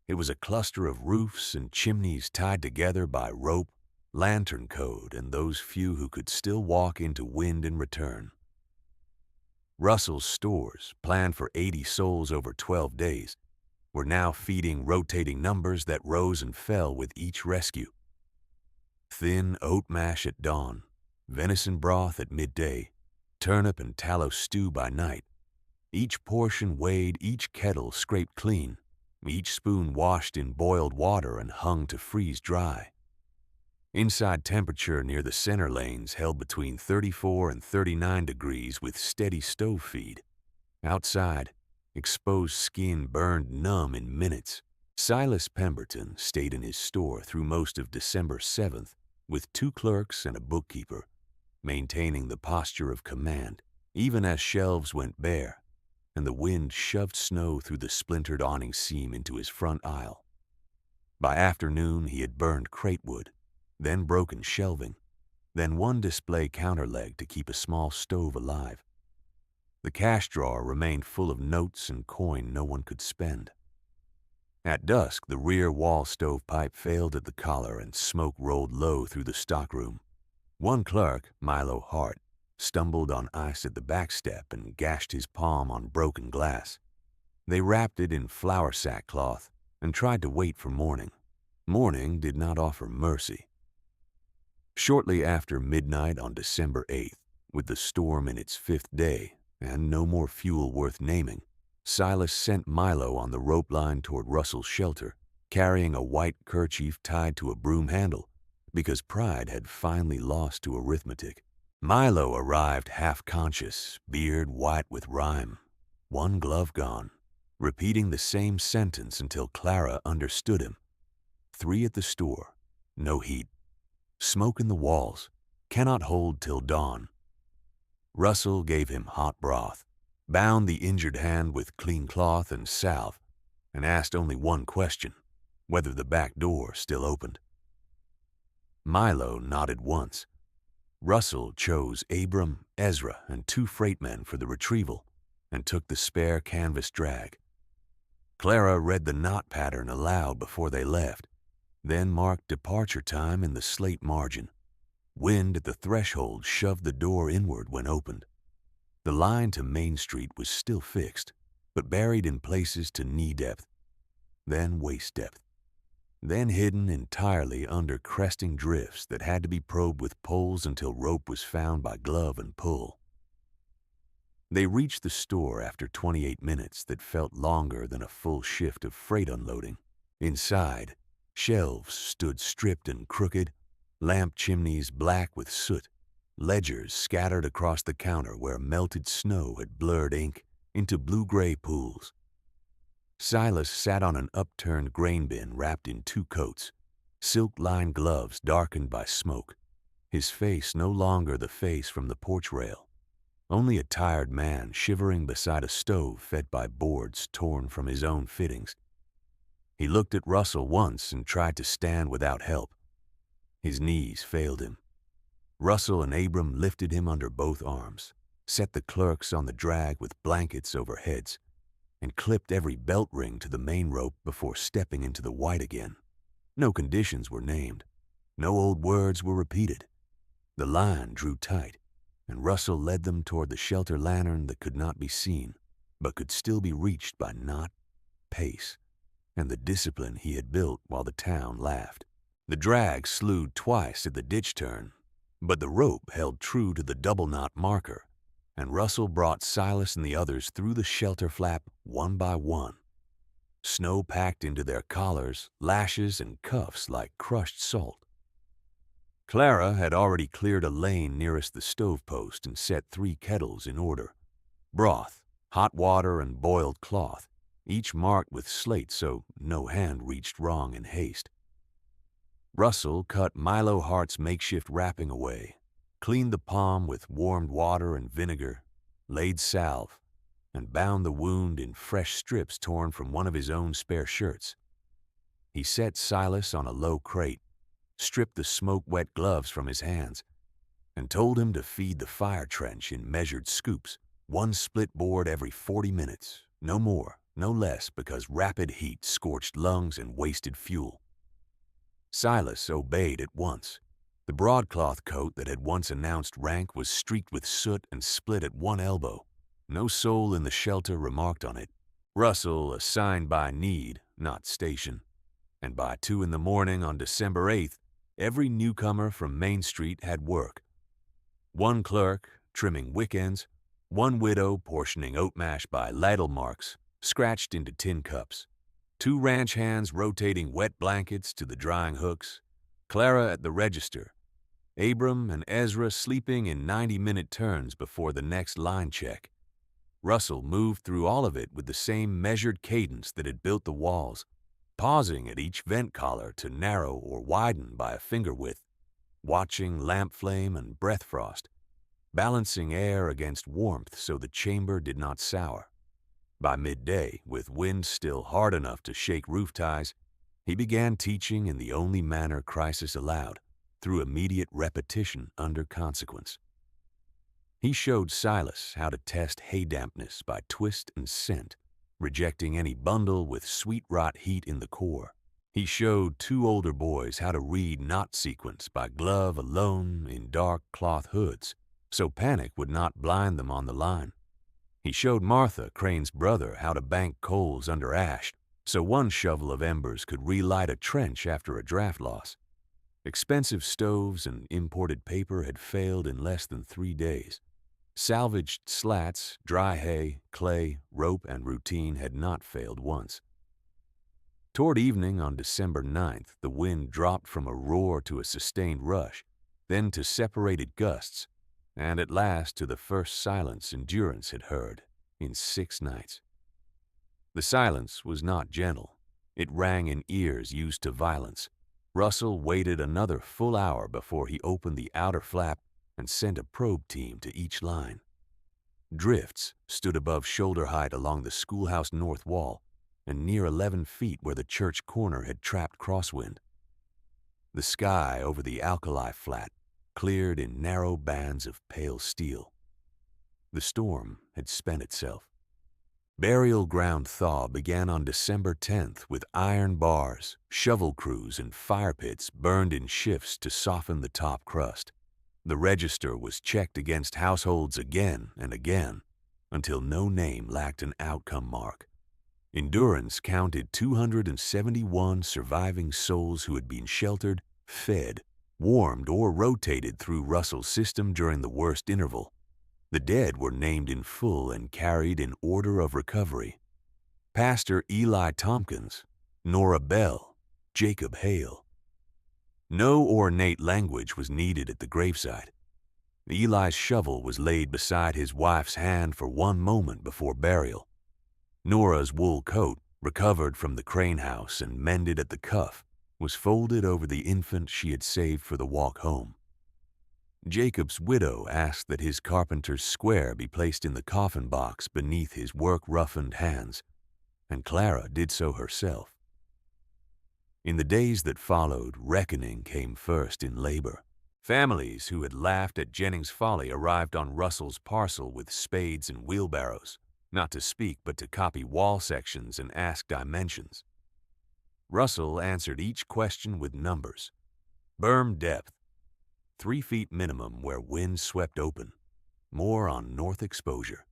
It was a cluster of roofs and chimneys tied together by rope, lantern code, and those few who could still walk into wind and return. Russell's stores, planned for 80 souls over 12 days, were now feeding rotating numbers that rose and fell with each rescue. Thin oat mash at dawn, venison broth at midday, turnip and tallow stew by night. Each portion weighed, each kettle scraped clean, each spoon washed in boiled water and hung to freeze dry. Inside temperature near the center lanes held between 34 and 39 degrees with steady stove feed. Outside, exposed skin burned numb in minutes. Silas Pemberton stayed in his store through most of December 7th with 2 clerks and a bookkeeper, maintaining the posture of command, even as shelves went bare and the wind shoved snow through the splintered awning seam into his front aisle. By afternoon, he had burned crate wood, then broken shelving, then 1 display counter leg to keep a small stove alive. The cash drawer remained full of notes and coin no one could spend. At dusk, the rear wall stovepipe failed at the collar and smoke rolled low through the stockroom. One clerk, Milo Hart, stumbled on ice at the back step and gashed his palm on broken glass. They wrapped it in flour sackcloth and tried to wait for morning. Morning did not offer mercy. Shortly after midnight on December 8th, with the storm in its 5th day and no more fuel worth naming, Silas sent Milo on the rope line toward Russell's shelter, carrying a white kerchief tied to a broom handle, because pride had finally lost to arithmetic. Milo arrived half-conscious, beard white with rime, 1 glove gone, repeating the same sentence until Clara understood him. 3 at the store, no heat. Smoke in the walls, cannot hold till dawn. Russell gave him hot broth, bound the injured hand with clean cloth and salve, and asked only 1 question, whether the back door still opened. Milo nodded once. Russell chose Abram, Ezra, and 2 freightmen for the retrieval and took the spare canvas drag. Clara read the knot pattern aloud before they left, then marked departure time in the slate margin. Wind at the threshold shoved the door inward when opened. The line to Main Street was still fixed, but buried in places to knee depth, then waist depth, then hidden entirely under cresting drifts that had to be probed with poles until rope was found by glove and pull. They reached the store after 28 minutes that felt longer than a full shift of freight unloading. Inside, shelves stood stripped and crooked, lamp chimneys black with soot, ledgers scattered across the counter where melted snow had blurred ink into blue-gray pools. Silas sat on an upturned grain bin wrapped in 2 coats, silk-lined gloves darkened by smoke, his face no longer the face from the porch rail. only a tired man shivering beside a stove fed by boards torn from his own fittings. He looked at Russell once and tried to stand without help. His knees failed him. Russell and Abram lifted him under both arms, set the clerks on the drag with blankets over heads, and clipped every belt ring to the main rope before stepping into the white again. No conditions were named. No old words were repeated. The line drew tight, and Russell led them toward the shelter lantern that could not be seen, but could still be reached by knot, pace, and the discipline he had built while the town laughed. The drag slewed twice at the ditch turn, but the rope held true to the double knot marker, and Russell brought Silas and the others through the shelter flap one by one. Snow packed into their collars, lashes, and cuffs like crushed salt. Clara had already cleared a lane nearest the stovepost and set 3 kettles in order. Broth, hot water, and boiled cloth, each marked with slate so no hand reached wrong in haste. Russell cut Milo Hart's makeshift wrapping away, cleaned the palm with warmed water and vinegar, laid salve, and bound the wound in fresh strips torn from one of his own spare shirts. He set Silas on a low crate, stripped the smoke-wet gloves from his hands, and told him to feed the fire trench in measured scoops, 1 split board every 40 minutes, no more, no less, because rapid heat scorched lungs and wasted fuel. Silas obeyed at once. The broadcloth coat that had once announced rank was streaked with soot and split at one elbow. No soul in the shelter remarked on it. Russell assigned by need, not station. And by 2 in the morning on December 8th, every newcomer from Main Street had work. 1 clerk trimming wick ends, 1 widow portioning oat mash by ladle marks scratched into tin cups, 2 ranch hands rotating wet blankets to the drying hooks, Clara at the register, Abram and Ezra sleeping in 90-minute turns before the next line check. Russell moved through all of it with the same measured cadence that had built the walls, pausing at each vent collar to narrow or widen by a finger width, watching lamp flame and breath frost, balancing air against warmth so the chamber did not sour. By midday, with wind still hard enough to shake roof ties, he began teaching in the only manner crisis allowed, through immediate repetition under consequence. He showed Silas how to test hay dampness by twist and scent, rejecting any bundle with sweet rot heat in the core. He showed 2 older boys how to read knot sequence by glove alone in dark cloth hoods, so panic would not blind them on the line. He showed Martha, Crane's brother, how to bank coals under ash, so 1 shovel of embers could relight a trench after a draft loss. Expensive stoves and imported paper had failed in less than 3 days. Salvaged slats, dry hay, clay, rope, and routine had not failed once. Toward evening on December 9th, the wind dropped from a roar to a sustained rush, then to separated gusts, and at last to the first silence endurance had heard in 6 nights. The silence was not gentle. It rang in ears used to violence. Russell waited another full hour before he opened the outer flap and sent a probe team to each line. Drifts stood above shoulder height along the schoolhouse north wall and near 11 feet where the church corner had trapped crosswind. The sky over the alkali flat cleared in narrow bands of pale steel. The storm had spent itself. Burial ground thaw began on December 10th with iron bars, shovel crews, and fire pits burned in shifts to soften the top crust. The register was checked against households again and again until no name lacked an outcome mark. Endurance counted 271 surviving souls who had been sheltered, fed, warmed, or rotated through Russell's system during the worst interval. The dead were named in full and carried in order of recovery. Pastor Eli Tompkins, Nora Bell, Jacob Hale. No ornate language was needed at the graveside. Eli's shovel was laid beside his wife's hand for 1 moment before burial. Nora's wool coat, recovered from the Crane house and mended at the cuff, was folded over the infant she had saved for the walk home. Jacob's widow asked that his carpenter's square be placed in the coffin box beneath his work-roughened hands, and Clara did so herself. In the days that followed, reckoning came first in labor. Families who had laughed at Jennings' folly arrived on Russell's parcel with spades and wheelbarrows, not to speak but to copy wall sections and ask dimensions. Russell answered each question with numbers. Berm depth, 3 feet minimum where wind swept open, more on north exposure.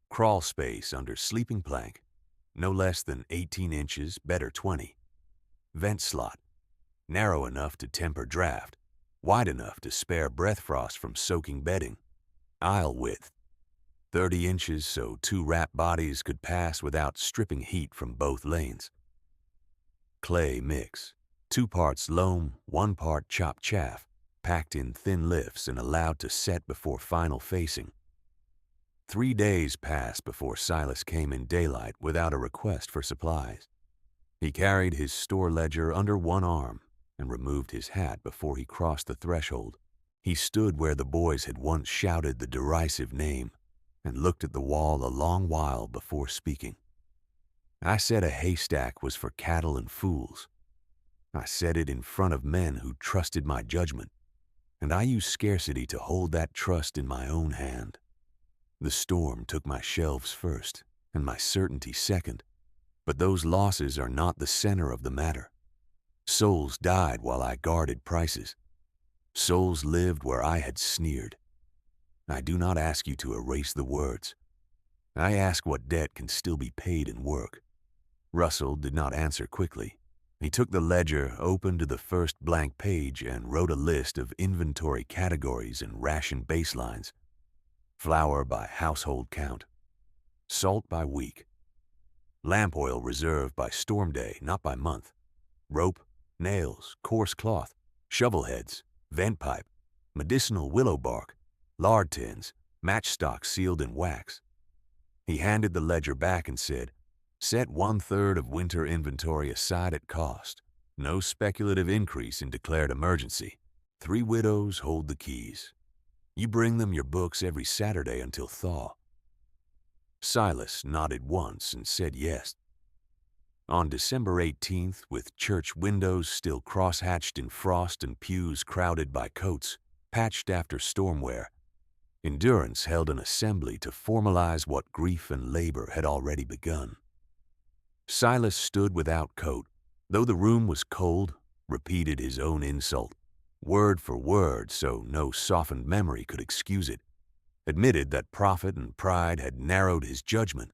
Crawl space under sleeping plank, no less than 18 inches, better 20. Vent slot, narrow enough to temper draft, wide enough to spare breath frost from soaking bedding. Aisle width, 30 inches so 2 rat bodies could pass without stripping heat from both lanes. Clay mix, 2 parts loam, 1 part chopped chaff, packed in thin lifts and allowed to set before final facing. 3 days passed before Silas came in daylight without a request for supplies. He carried his store ledger under one arm and removed his hat before he crossed the threshold. He stood where the boys had once shouted the derisive name and looked at the wall a long while before speaking. I said a haystack was for cattle and fools. I said it in front of men who trusted my judgment, and I used scarcity to hold that trust in my own hand. The storm took my shelves first and my certainty second, but those losses are not the center of the matter. Souls died while I guarded prices. Souls lived where I had sneered. I do not ask you to erase the words. I ask what debt can still be paid in work. Russell did not answer quickly. He took the ledger, opened to the first blank page, and wrote a list of inventory categories and ration baselines. Flour by household count. Salt by week. Lamp oil reserve by storm day, not by month. Rope, nails, coarse cloth, shovel heads, vent pipe, medicinal willow bark, lard tins, matchstock sealed in wax. He handed the ledger back and said, "Set 1/3 of winter inventory aside at cost. No speculative increase in declared emergency. 3 widows hold the keys. You bring them your books every Saturday until thaw." Silas nodded once and said yes. On December 18th, with church windows still cross-hatched in frost and pews crowded by coats, patched after storm wear, Endurance held an assembly to formalize what grief and labor had already begun. Silas stood without coat, though the room was cold, repeated his own insult, word for word so no softened memory could excuse it, admitted that profit and pride had narrowed his judgment,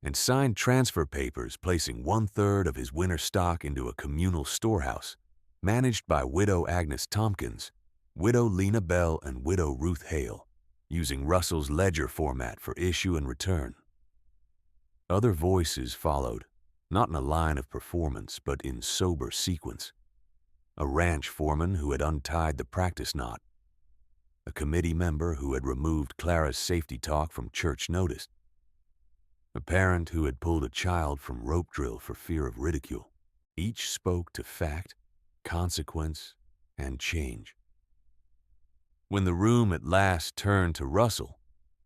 and signed transfer papers placing 1/3 of his winter stock into a communal storehouse, managed by Widow Agnes Tompkins, Widow Lena Bell, and Widow Ruth Hale, using Russell's ledger format for issue and return. Other voices followed, not in a line of performance, but in sober sequence. A ranch foreman who had untied the practice knot. A committee member who had removed Clara's safety talk from church notice. A parent who had pulled a child from rope drill for fear of ridicule. Each spoke to fact, consequence, and change. When the room at last turned to Russell,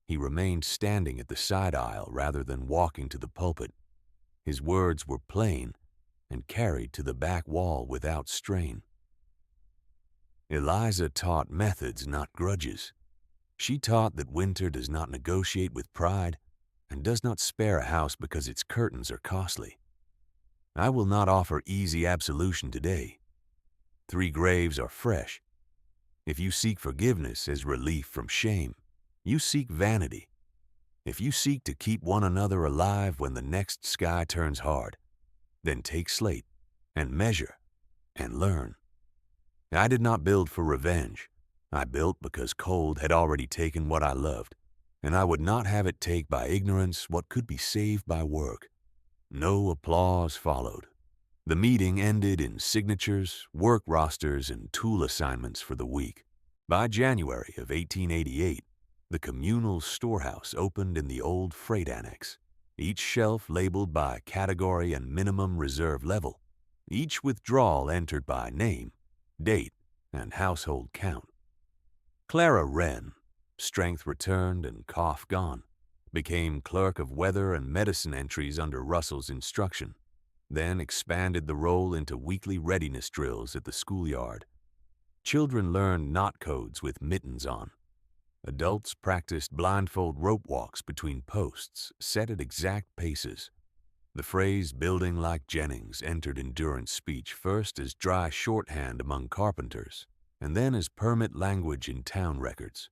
he remained standing at the side aisle rather than walking to the pulpit. His words were plain and carried to the back wall without strain. Eliza taught methods, not grudges. She taught that winter does not negotiate with pride and does not spare a house because its curtains are costly. I will not offer easy absolution today. 3 graves are fresh. If you seek forgiveness as relief from shame, you seek vanity. If you seek to keep one another alive when the next sky turns hard, then take slate and measure and learn. I did not build for revenge. I built because cold had already taken what I loved, and I would not have it take by ignorance what could be saved by work. No applause followed. The meeting ended in signatures, work rosters, and tool assignments for the week. By January of 1888, the communal storehouse opened in the old freight annex, each shelf labeled by category and minimum reserve level, each withdrawal entered by name, date, and household count. Clara Wren, strength returned and cough gone, became clerk of weather and medicine entries under Russell's instruction, then expanded the role into weekly readiness drills at the schoolyard. Children learned knot codes with mittens on. Adults practiced blindfold rope walks between posts, set at exact paces. The phrase "building like Jennings" entered Endurance speech first as dry shorthand among carpenters, and then as permit language in town records.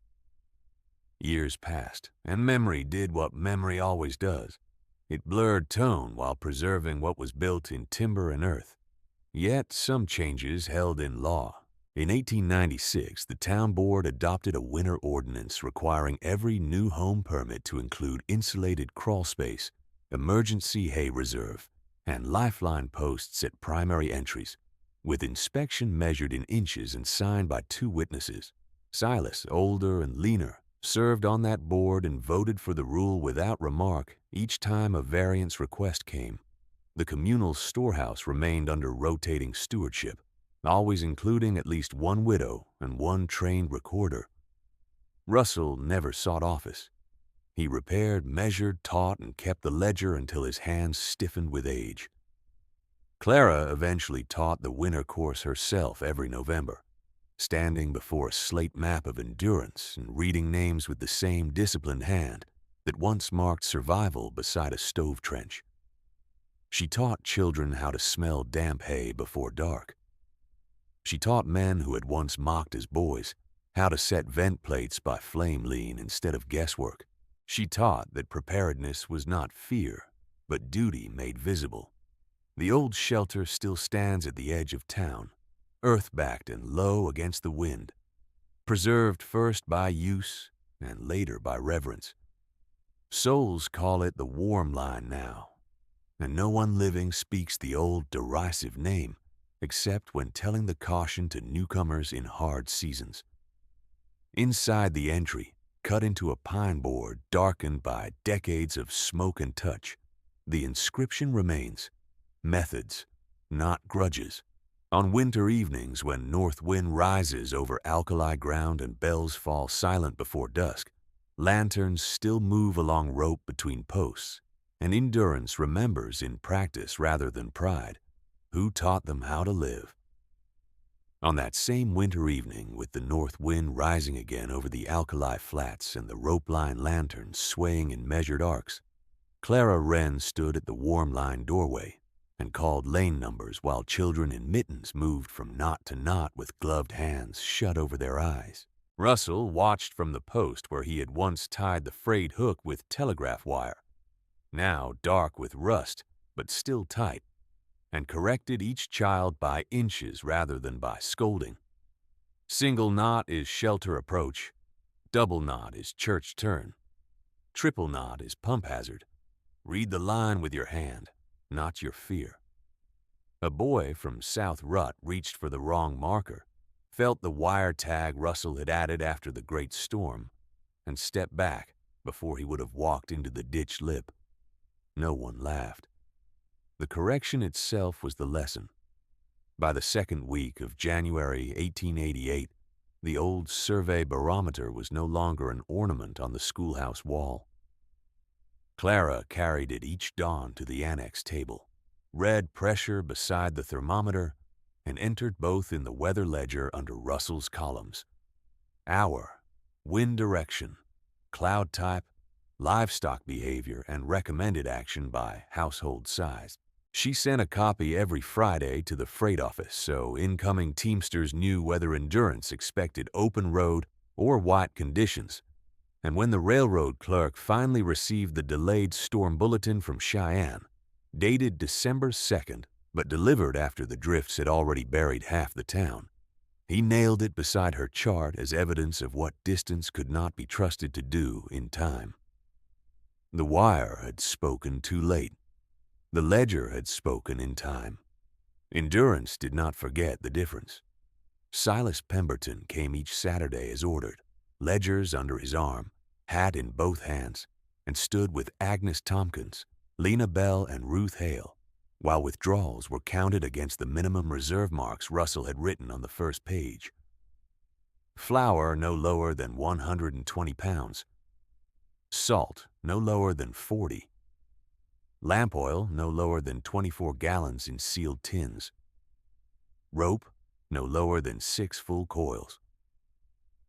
Years passed, and memory did what memory always does. It blurred tone while preserving what was built in timber and earth. Yet some changes held in law. In 1896, the town board adopted a winter ordinance requiring every new home permit to include insulated crawl space, emergency hay reserve, and lifeline posts at primary entries, with inspection measured in inches and signed by 2 witnesses. Silas, older and leaner, served on that board and voted for the rule without remark each time a variance request came. The communal storehouse remained under rotating stewardship, always including at least 1 widow and 1 trained recorder. Russell never sought office. He repaired, measured, taught, and kept the ledger until his hands stiffened with age. Clara eventually taught the winter course herself every November, standing before a slate map of endurance and reading names with the same disciplined hand that once marked survival beside a stove trench. She taught children how to smell damp hay before dark. She taught men who had once mocked as boys how to set vent plates by flame lean instead of guesswork. She taught that preparedness was not fear, but duty made visible. The old shelter still stands at the edge of town, earth-backed and low against the wind, preserved first by use and later by reverence. Souls call it the warm line now, and no one living speaks the old derisive name except when telling the caution to newcomers in hard seasons. Inside the entry, cut into a pine board darkened by decades of smoke and touch, the inscription remains: methods, not grudges. On winter evenings when north wind rises over alkali ground and bells fall silent before dusk, lanterns still move along rope between posts, and Endurance remembers in practice rather than pride who taught them how to live. On that same winter evening, with the north wind rising again over the alkali flats and the rope-line lanterns swaying in measured arcs, Clara Wren stood at the warm-line doorway and called lane numbers while children in mittens moved from knot to knot with gloved hands shut over their eyes. Russell watched from the post where he had once tied the frayed hook with telegraph wire, now dark with rust but still tight, and corrected each child by inches rather than by scolding. Single knot is shelter approach. Double knot is church turn. Triple knot is pump hazard. Read the line with your hand, not your fear. A boy from South Rut reached for the wrong marker, felt the wire tag Russell had added after the great storm, and stepped back before he would have walked into the ditch lip. No one laughed. The correction itself was the lesson. By the second week of January 1888, the old survey barometer was no longer an ornament on the schoolhouse wall. Clara carried it each dawn to the annex table, read pressure beside the thermometer, and entered both in the weather ledger under Russell's columns: hour, wind direction, cloud type, livestock behavior, and recommended action by household size. She sent a copy every Friday to the freight office so incoming teamsters knew whether Endurance expected open road or white conditions. And when the railroad clerk finally received the delayed storm bulletin from Cheyenne, dated December 2nd, but delivered after the drifts had already buried half the town, he nailed it beside her chart as evidence of what distance could not be trusted to do in time. The wire had spoken too late. The ledger had spoken in time. Endurance did not forget the difference. Silas Pemberton came each Saturday as ordered, ledgers under his arm, hat in both hands, and stood with Agnes Tompkins, Lena Bell, and Ruth Hale, while withdrawals were counted against the minimum reserve marks Russell had written on the first page. flour no lower than 120 pounds, salt no lower than 40, lamp oil no lower than 24 gallons in sealed tins, rope no lower than 6 full coils.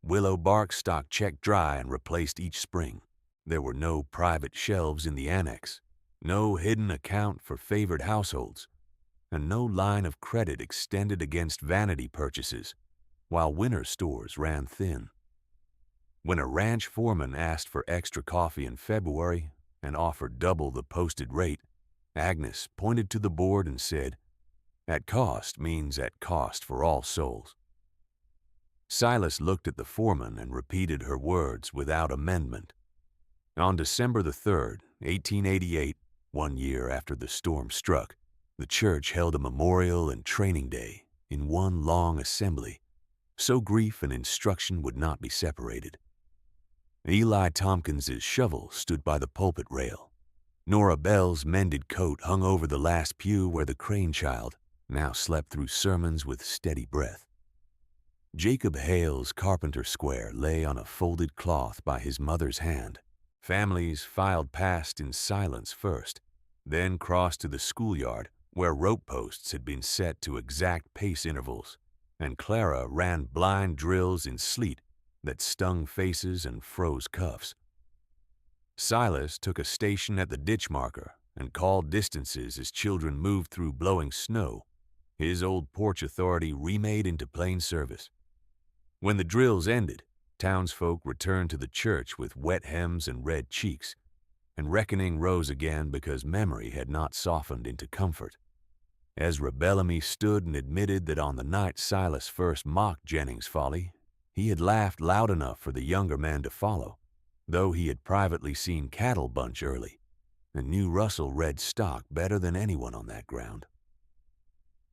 Willow bark stock checked dry and replaced each spring. There were no private shelves in the annex, no hidden account for favored households, and no line of credit extended against vanity purchases, while winter stores ran thin. When a ranch foreman asked for extra coffee in February and offered double the posted rate, Agnes pointed to the board and said, "At cost means at cost for all souls." Silas looked at the foreman and repeated her words without amendment. On December the 3rd, 1888, 1 year after the storm struck, the church held a memorial and training day in one long assembly, so grief and instruction would not be separated. Eli Tompkins's shovel stood by the pulpit rail. Nora Bell's mended coat hung over the last pew where the Crane child now slept through sermons with steady breath. Jacob Hale's carpenter square lay on a folded cloth by his mother's hand. Families filed past in silence first, then crossed to the schoolyard where rope posts had been set to exact pace intervals, and Clara ran blind drills in sleet that stung faces and froze cuffs. Silas took a station at the ditch marker and called distances as children moved through blowing snow, his old porch authority remade into plain service. When the drills ended, townsfolk returned to the church with wet hems and red cheeks, and reckoning rose again because memory had not softened into comfort. Ezra Bellamy stood and admitted that on the night Silas first mocked Jennings' folly, he had laughed loud enough for the younger man to follow, though he had privately seen cattle bunch early and knew Russell read stock better than anyone on that ground.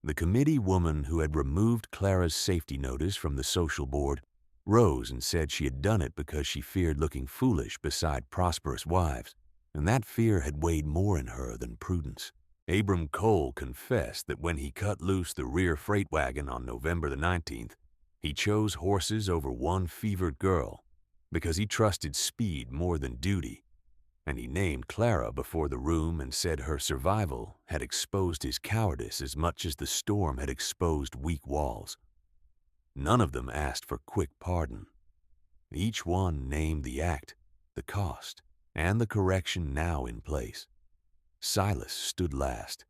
The committee woman who had removed Clara's safety notice from the social board rose and said she had done it because she feared looking foolish beside prosperous wives, and that fear had weighed more in her than prudence. Abram Cole confessed that when he cut loose the rear freight wagon on November the 19th, he chose horses over one fevered girl because he trusted speed more than duty, and he named Clara before the room and said her survival had exposed his cowardice as much as the storm had exposed weak walls. None of them asked for quick pardon. Each one named the act, the cost, and the correction now in place. Silas stood last.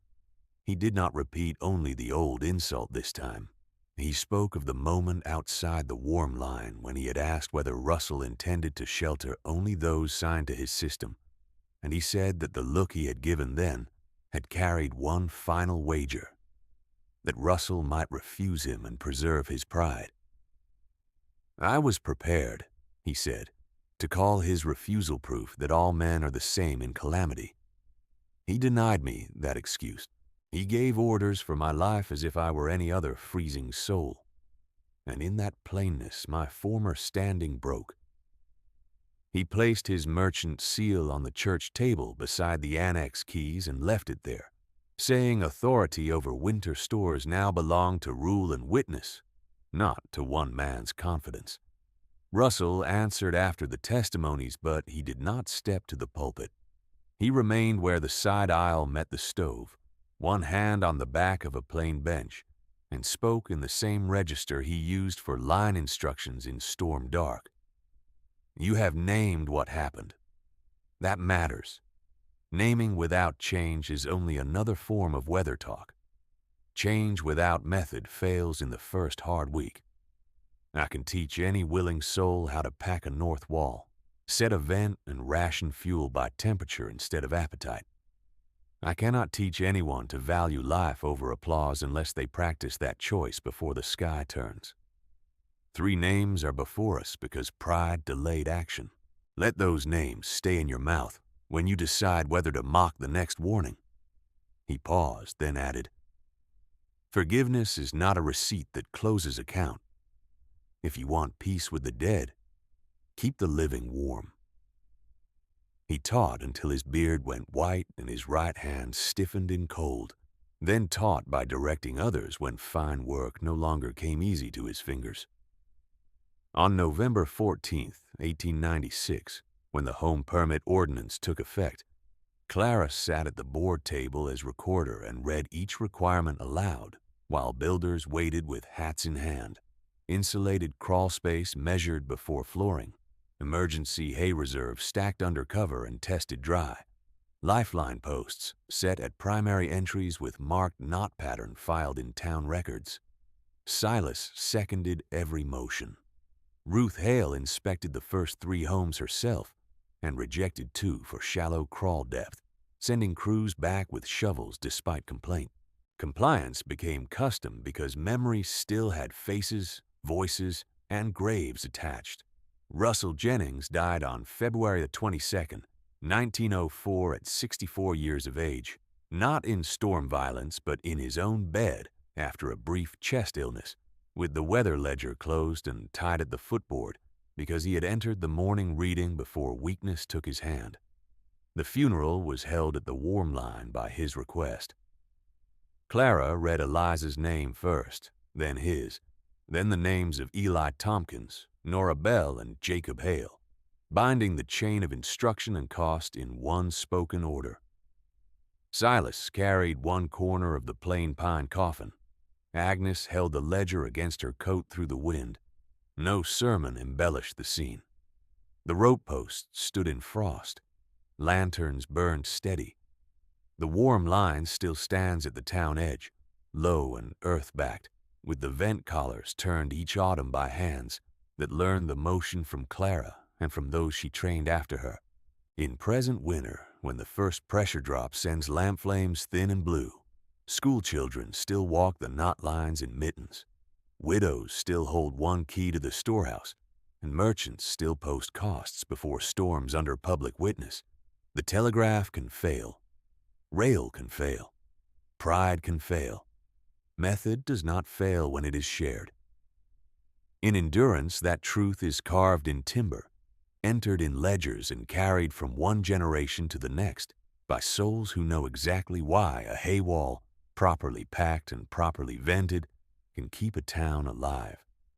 He did not repeat only the old insult this time. He spoke of the moment outside the warm line when he had asked whether Russell intended to shelter only those signed to his system, and he said that the look he had given then had carried one final wager, that Russell might refuse him and preserve his pride. "I was prepared," he said, "to call his refusal proof that all men are the same in calamity. He denied me that excuse. He gave orders for my life as if I were any other freezing soul. And in that plainness my former standing broke." He placed his merchant seal on the church table beside the annex keys and left it there, saying authority over winter stores now belonged to Rule and Witness, not to one man's confidence. Russell answered after the testimonies, but he did not step to the pulpit. He remained where the side aisle met the stove, one hand on the back of a plain bench, and spoke in the same register he used for line instructions in storm dark. "You have named what happened. That matters. Naming without change is only another form of weather talk. Change without method fails in the first hard week. I can teach any willing soul how to pack a north wall, set a vent, and ration fuel by temperature instead of appetite. I cannot teach anyone to value life over applause unless they practice that choice before the sky turns. 3 names are before us because pride delayed action. Let those names stay in your mouth when you decide whether to mock the next warning." He paused, then added, "Forgiveness is not a receipt that closes account. If you want peace with the dead, keep the living warm." He taught until his beard went white and his right hand stiffened in cold, then taught by directing others when fine work no longer came easy to his fingers. On November 14, 1896, when the home permit ordinance took effect, Clara sat at the board table as recorder and read each requirement aloud while builders waited with hats in hand. Insulated crawl space measured before flooring, emergency hay reserve stacked under cover and tested dry, lifeline posts set at primary entries with marked knot pattern filed in town records. Silas seconded every motion. Ruth Hale inspected the first 3 homes herself and rejected 2 for shallow crawl depth, sending crews back with shovels despite complaint. Compliance became custom because memory still had faces, voices, and graves attached. Russell Jennings died on February 22, 1904 at 64 years of age, not in storm violence but in his own bed after a brief chest illness, with the weather ledger closed and tied at the footboard because he had entered the morning reading before weakness took his hand. The funeral was held at the Warm Line by his request. Clara read Eliza's name first, then his, then the names of Eli Tompkins, Nora Bell, and Jacob Hale, binding the chain of instruction and cost in one spoken order. Silas carried one corner of the plain pine coffin. Agnes held the ledger against her coat through the wind. No sermon embellished the scene. The rope posts stood in frost. Lanterns burned steady. The Warm Line still stands at the town edge, low and earth-backed, with the vent collars turned each autumn by hands that learned the motion from Clara and from those she trained after her. In present winter, when the first pressure drop sends lamp flames thin and blue, school children still walk the knot lines in mittens. Widows still hold one key to the storehouse, and merchants still post costs before storms under public witness. The telegraph can fail. Rail can fail. Pride can fail. Method does not fail when it is shared. In endurance, that truth is carved in timber, entered in ledgers and carried from one generation to the next by souls who know exactly why a hay wall, properly packed and properly vented, can keep a town alive.